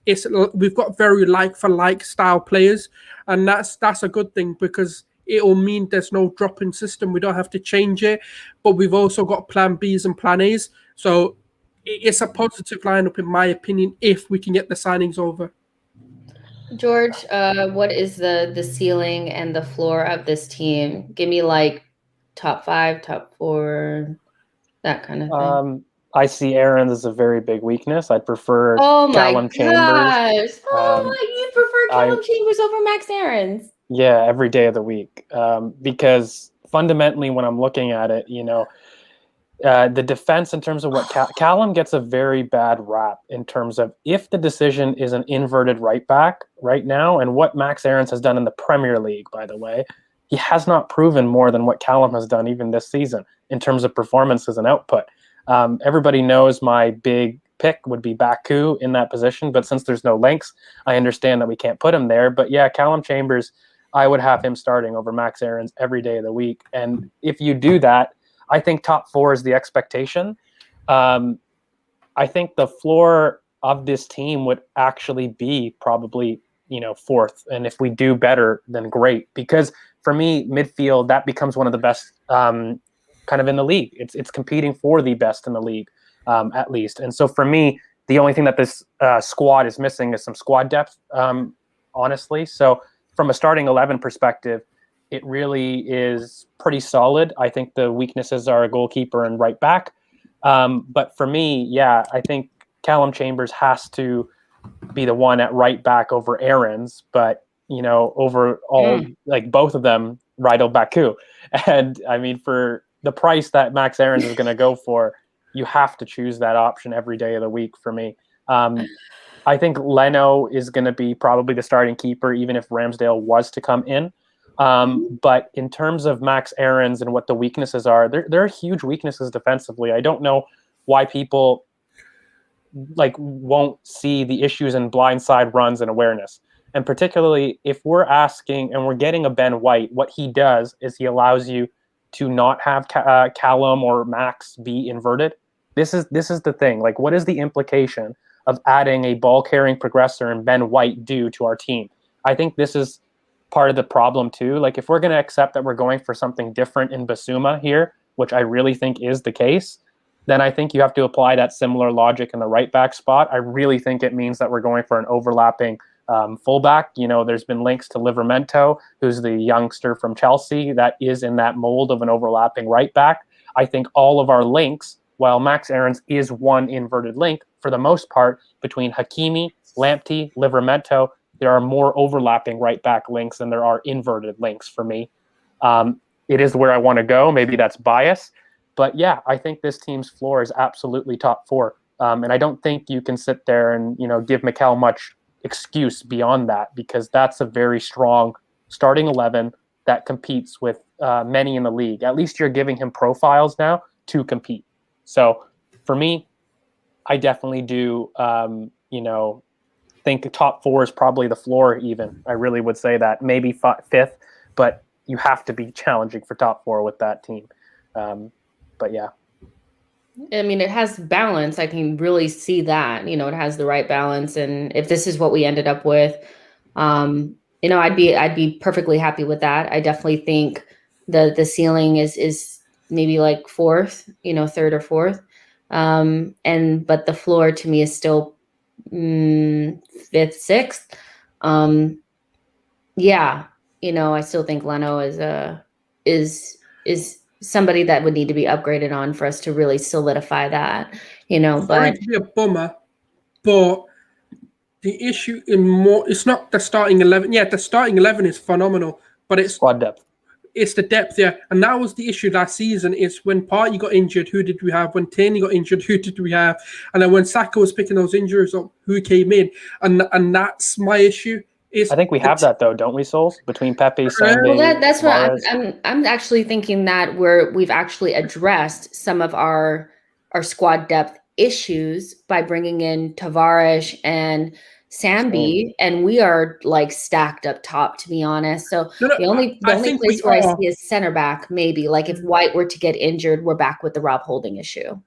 we've got very like for like style players, and that's a good thing because it'll mean there's no drop-in system. We don't have to change it, but we've also got plan Bs and plan As. So it's a positive lineup in my opinion if we can get the signings over. George, what is the ceiling and the floor of this team? Give me like top 5, top 4, that kind of thing. I see Aaron's as a very big weakness. I'd prefer Callum Chambers. You prefer Callum Chambers over Max Aarons? Yeah, every day of the week. Because fundamentally, when I'm looking at it, the defense in terms of what Callum gets a very bad rap in terms of if the decision is an inverted right back right now, and what Max Aarons has done in the Premier League, by the way, he has not proven more than what Callum has done even this season in terms of performances and output. Everybody knows my big pick would be Baku in that position, but since there's no links, I understand that we can't put him there. But yeah, Callum Chambers, I would have him starting over Max Aarons every day of the week. And if you do that, I think top 4 is the expectation. I think the floor of this team would actually be probably, 4th. And if we do better, then great. Because for me, midfield, that becomes one of the best kind of in the league. It's competing for the best in the league, at least. And so for me, the only thing that this squad is missing is some squad depth, honestly. So from a starting 11 perspective, it really is pretty solid. I think the weaknesses are a goalkeeper and right back. But for me, yeah, I think Callum Chambers has to be the one at right back over Aarons. But, over all, like both of them, Rydal Baku. And I mean, for the price that Max Aarons is going to go for, you have to choose that option every day of the week for me. I think Leno is going to be probably the starting keeper, even if Ramsdale was to come in. But in terms of Max Aarons and what the weaknesses are, there are huge weaknesses defensively. I don't know why people won't see the issues in blindside runs and awareness. And particularly if we're asking and we're getting a Ben White, what he does is he allows you to not have Callum or Max be inverted. This is the thing. Like, what is the implication of adding a ball-carrying progressor and Ben White do to our team? I think this is part of the problem too. Like, if we're going to accept that we're going for something different in Basuma here, which I really think is the case, then I think you have to apply that similar logic in the right back spot. I really think it means that we're going for an overlapping fullback. There's been links to Livramento, who's the youngster from Chelsea, that is in that mold of an overlapping right back. I think all of our links, while Max Aarons is one inverted link, for the most part, between Hakimi, Lamptey, Livramento, there are more overlapping right back links than there are inverted links for me. it is where I want to go. Maybe that's bias. But yeah, I think this team's floor is absolutely top 4. And I don't think you can sit there and, give Mikel much excuse beyond that, because that's a very strong starting 11 that competes with many in the league. At least you're giving him profiles now to compete. So for me, I definitely do, think top 4 is probably the floor even. I really would say that. Maybe 5th, but you have to be challenging for top 4 with that team. But yeah. I mean, it has balance. I can really see that, it has the right balance. And if this is what we ended up with, I'd be perfectly happy with that. I definitely think the ceiling is maybe like 4th, 3rd or 4th. But the floor to me is still 5th, 6th. Yeah. I still think Leno is somebody that would need to be upgraded on for us to really solidify that, but sorry to be a bummer, but the issue it's not the starting 11. Yeah, the starting 11 is phenomenal, but it's squad depth. It's the depth there. And that was the issue last season, is when Partey got injured, who did we have? When Tammy got injured, who did we have? And then when Saka was picking those injuries up, who came in? And that's my issue. I think we have that though, don't we, Sulz? Between Pepe, Sunday, well, that's what Mahrez. I'm actually thinking, that we've actually addressed some of our squad depth issues by bringing in Tavares and Sambi, and we are like stacked up top, to be honest. So the only place where I see is center back, maybe. Like if White were to get injured, we're back with the Rob Holding issue.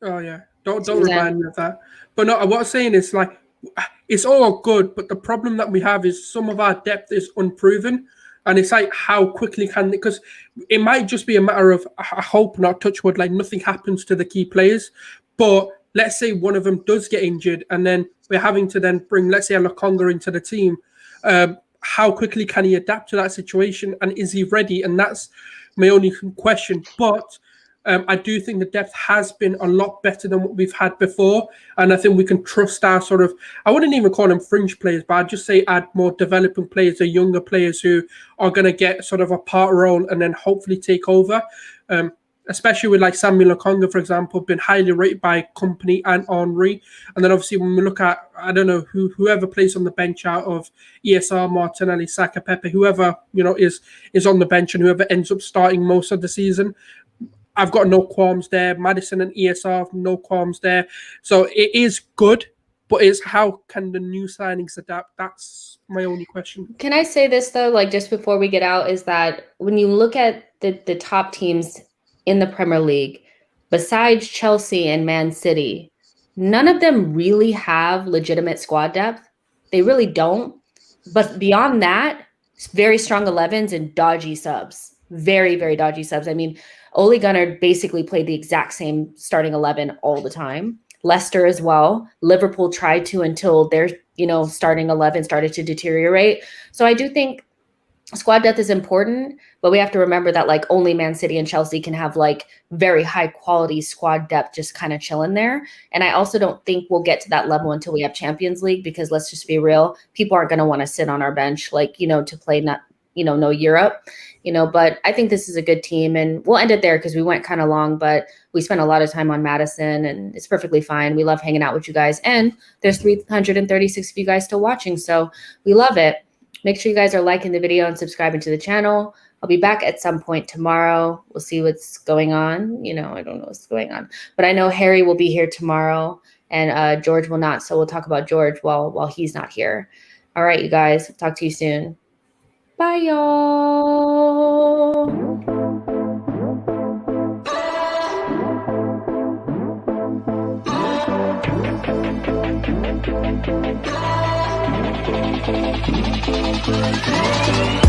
Oh yeah, don't remind me of that. But no, what I'm saying is, like, it's all good, but the problem that we have is some of our depth is unproven, and it's like how quickly can, because it might just be a matter of, I hope not, touch wood, like nothing happens to the key players, but let's say one of them does get injured, and then we're having to then bring, let's say, a Lokonga into the team. How quickly can he adapt to that situation, and is he ready? And that's my only question. But I do think the depth has been a lot better than what we've had before. And I think we can trust our sort of, I wouldn't even call them fringe players, but I'd just say add more developing players, or younger players who are going to get sort of a part role and then hopefully take over. Especially with like Samuel Lokonga, for example, been highly rated by Company and Henry. And then obviously when we look at, I don't know, whoever plays on the bench out of ESR, Martinelli, Saka, Pepe, whoever, is on the bench and whoever ends up starting most of the season, I've got no qualms there. Maddison and ESR, no qualms there. So it is good, but it's how can the new signings adapt? That's my only question. Can I say this, though, like just before we get out, is that when you look at the top teams in the Premier League, besides Chelsea and Man City, none of them really have legitimate squad depth. They really don't. But beyond that, very strong 11s and dodgy subs. Very, very dodgy subs. I mean, Ole Gunnar basically played the exact same starting 11 all the time. Leicester as well. Liverpool tried to until their, starting 11 started to deteriorate. So I do think squad depth is important, but we have to remember that like only Man City and Chelsea can have like very high quality squad depth just kind of chilling there. And I also don't think we'll get to that level until we have Champions League, because let's just be real, people aren't going to want to sit on our bench, like, to play no Europe, but I think this is a good team, and we'll end it there because we went kind of long, but we spent a lot of time on Maddison, and it's perfectly fine. We love hanging out with you guys, and there's 336 of you guys still watching, so we love it. Make sure you guys are liking the video and subscribing to the channel. I'll be back at some point tomorrow. We'll see what's going on. I don't know what's going on, but I know Harry will be here tomorrow, and George will not, so we'll talk about George while he's not here. All right, you guys, talk to you soon. Bye, y'all. Thank you.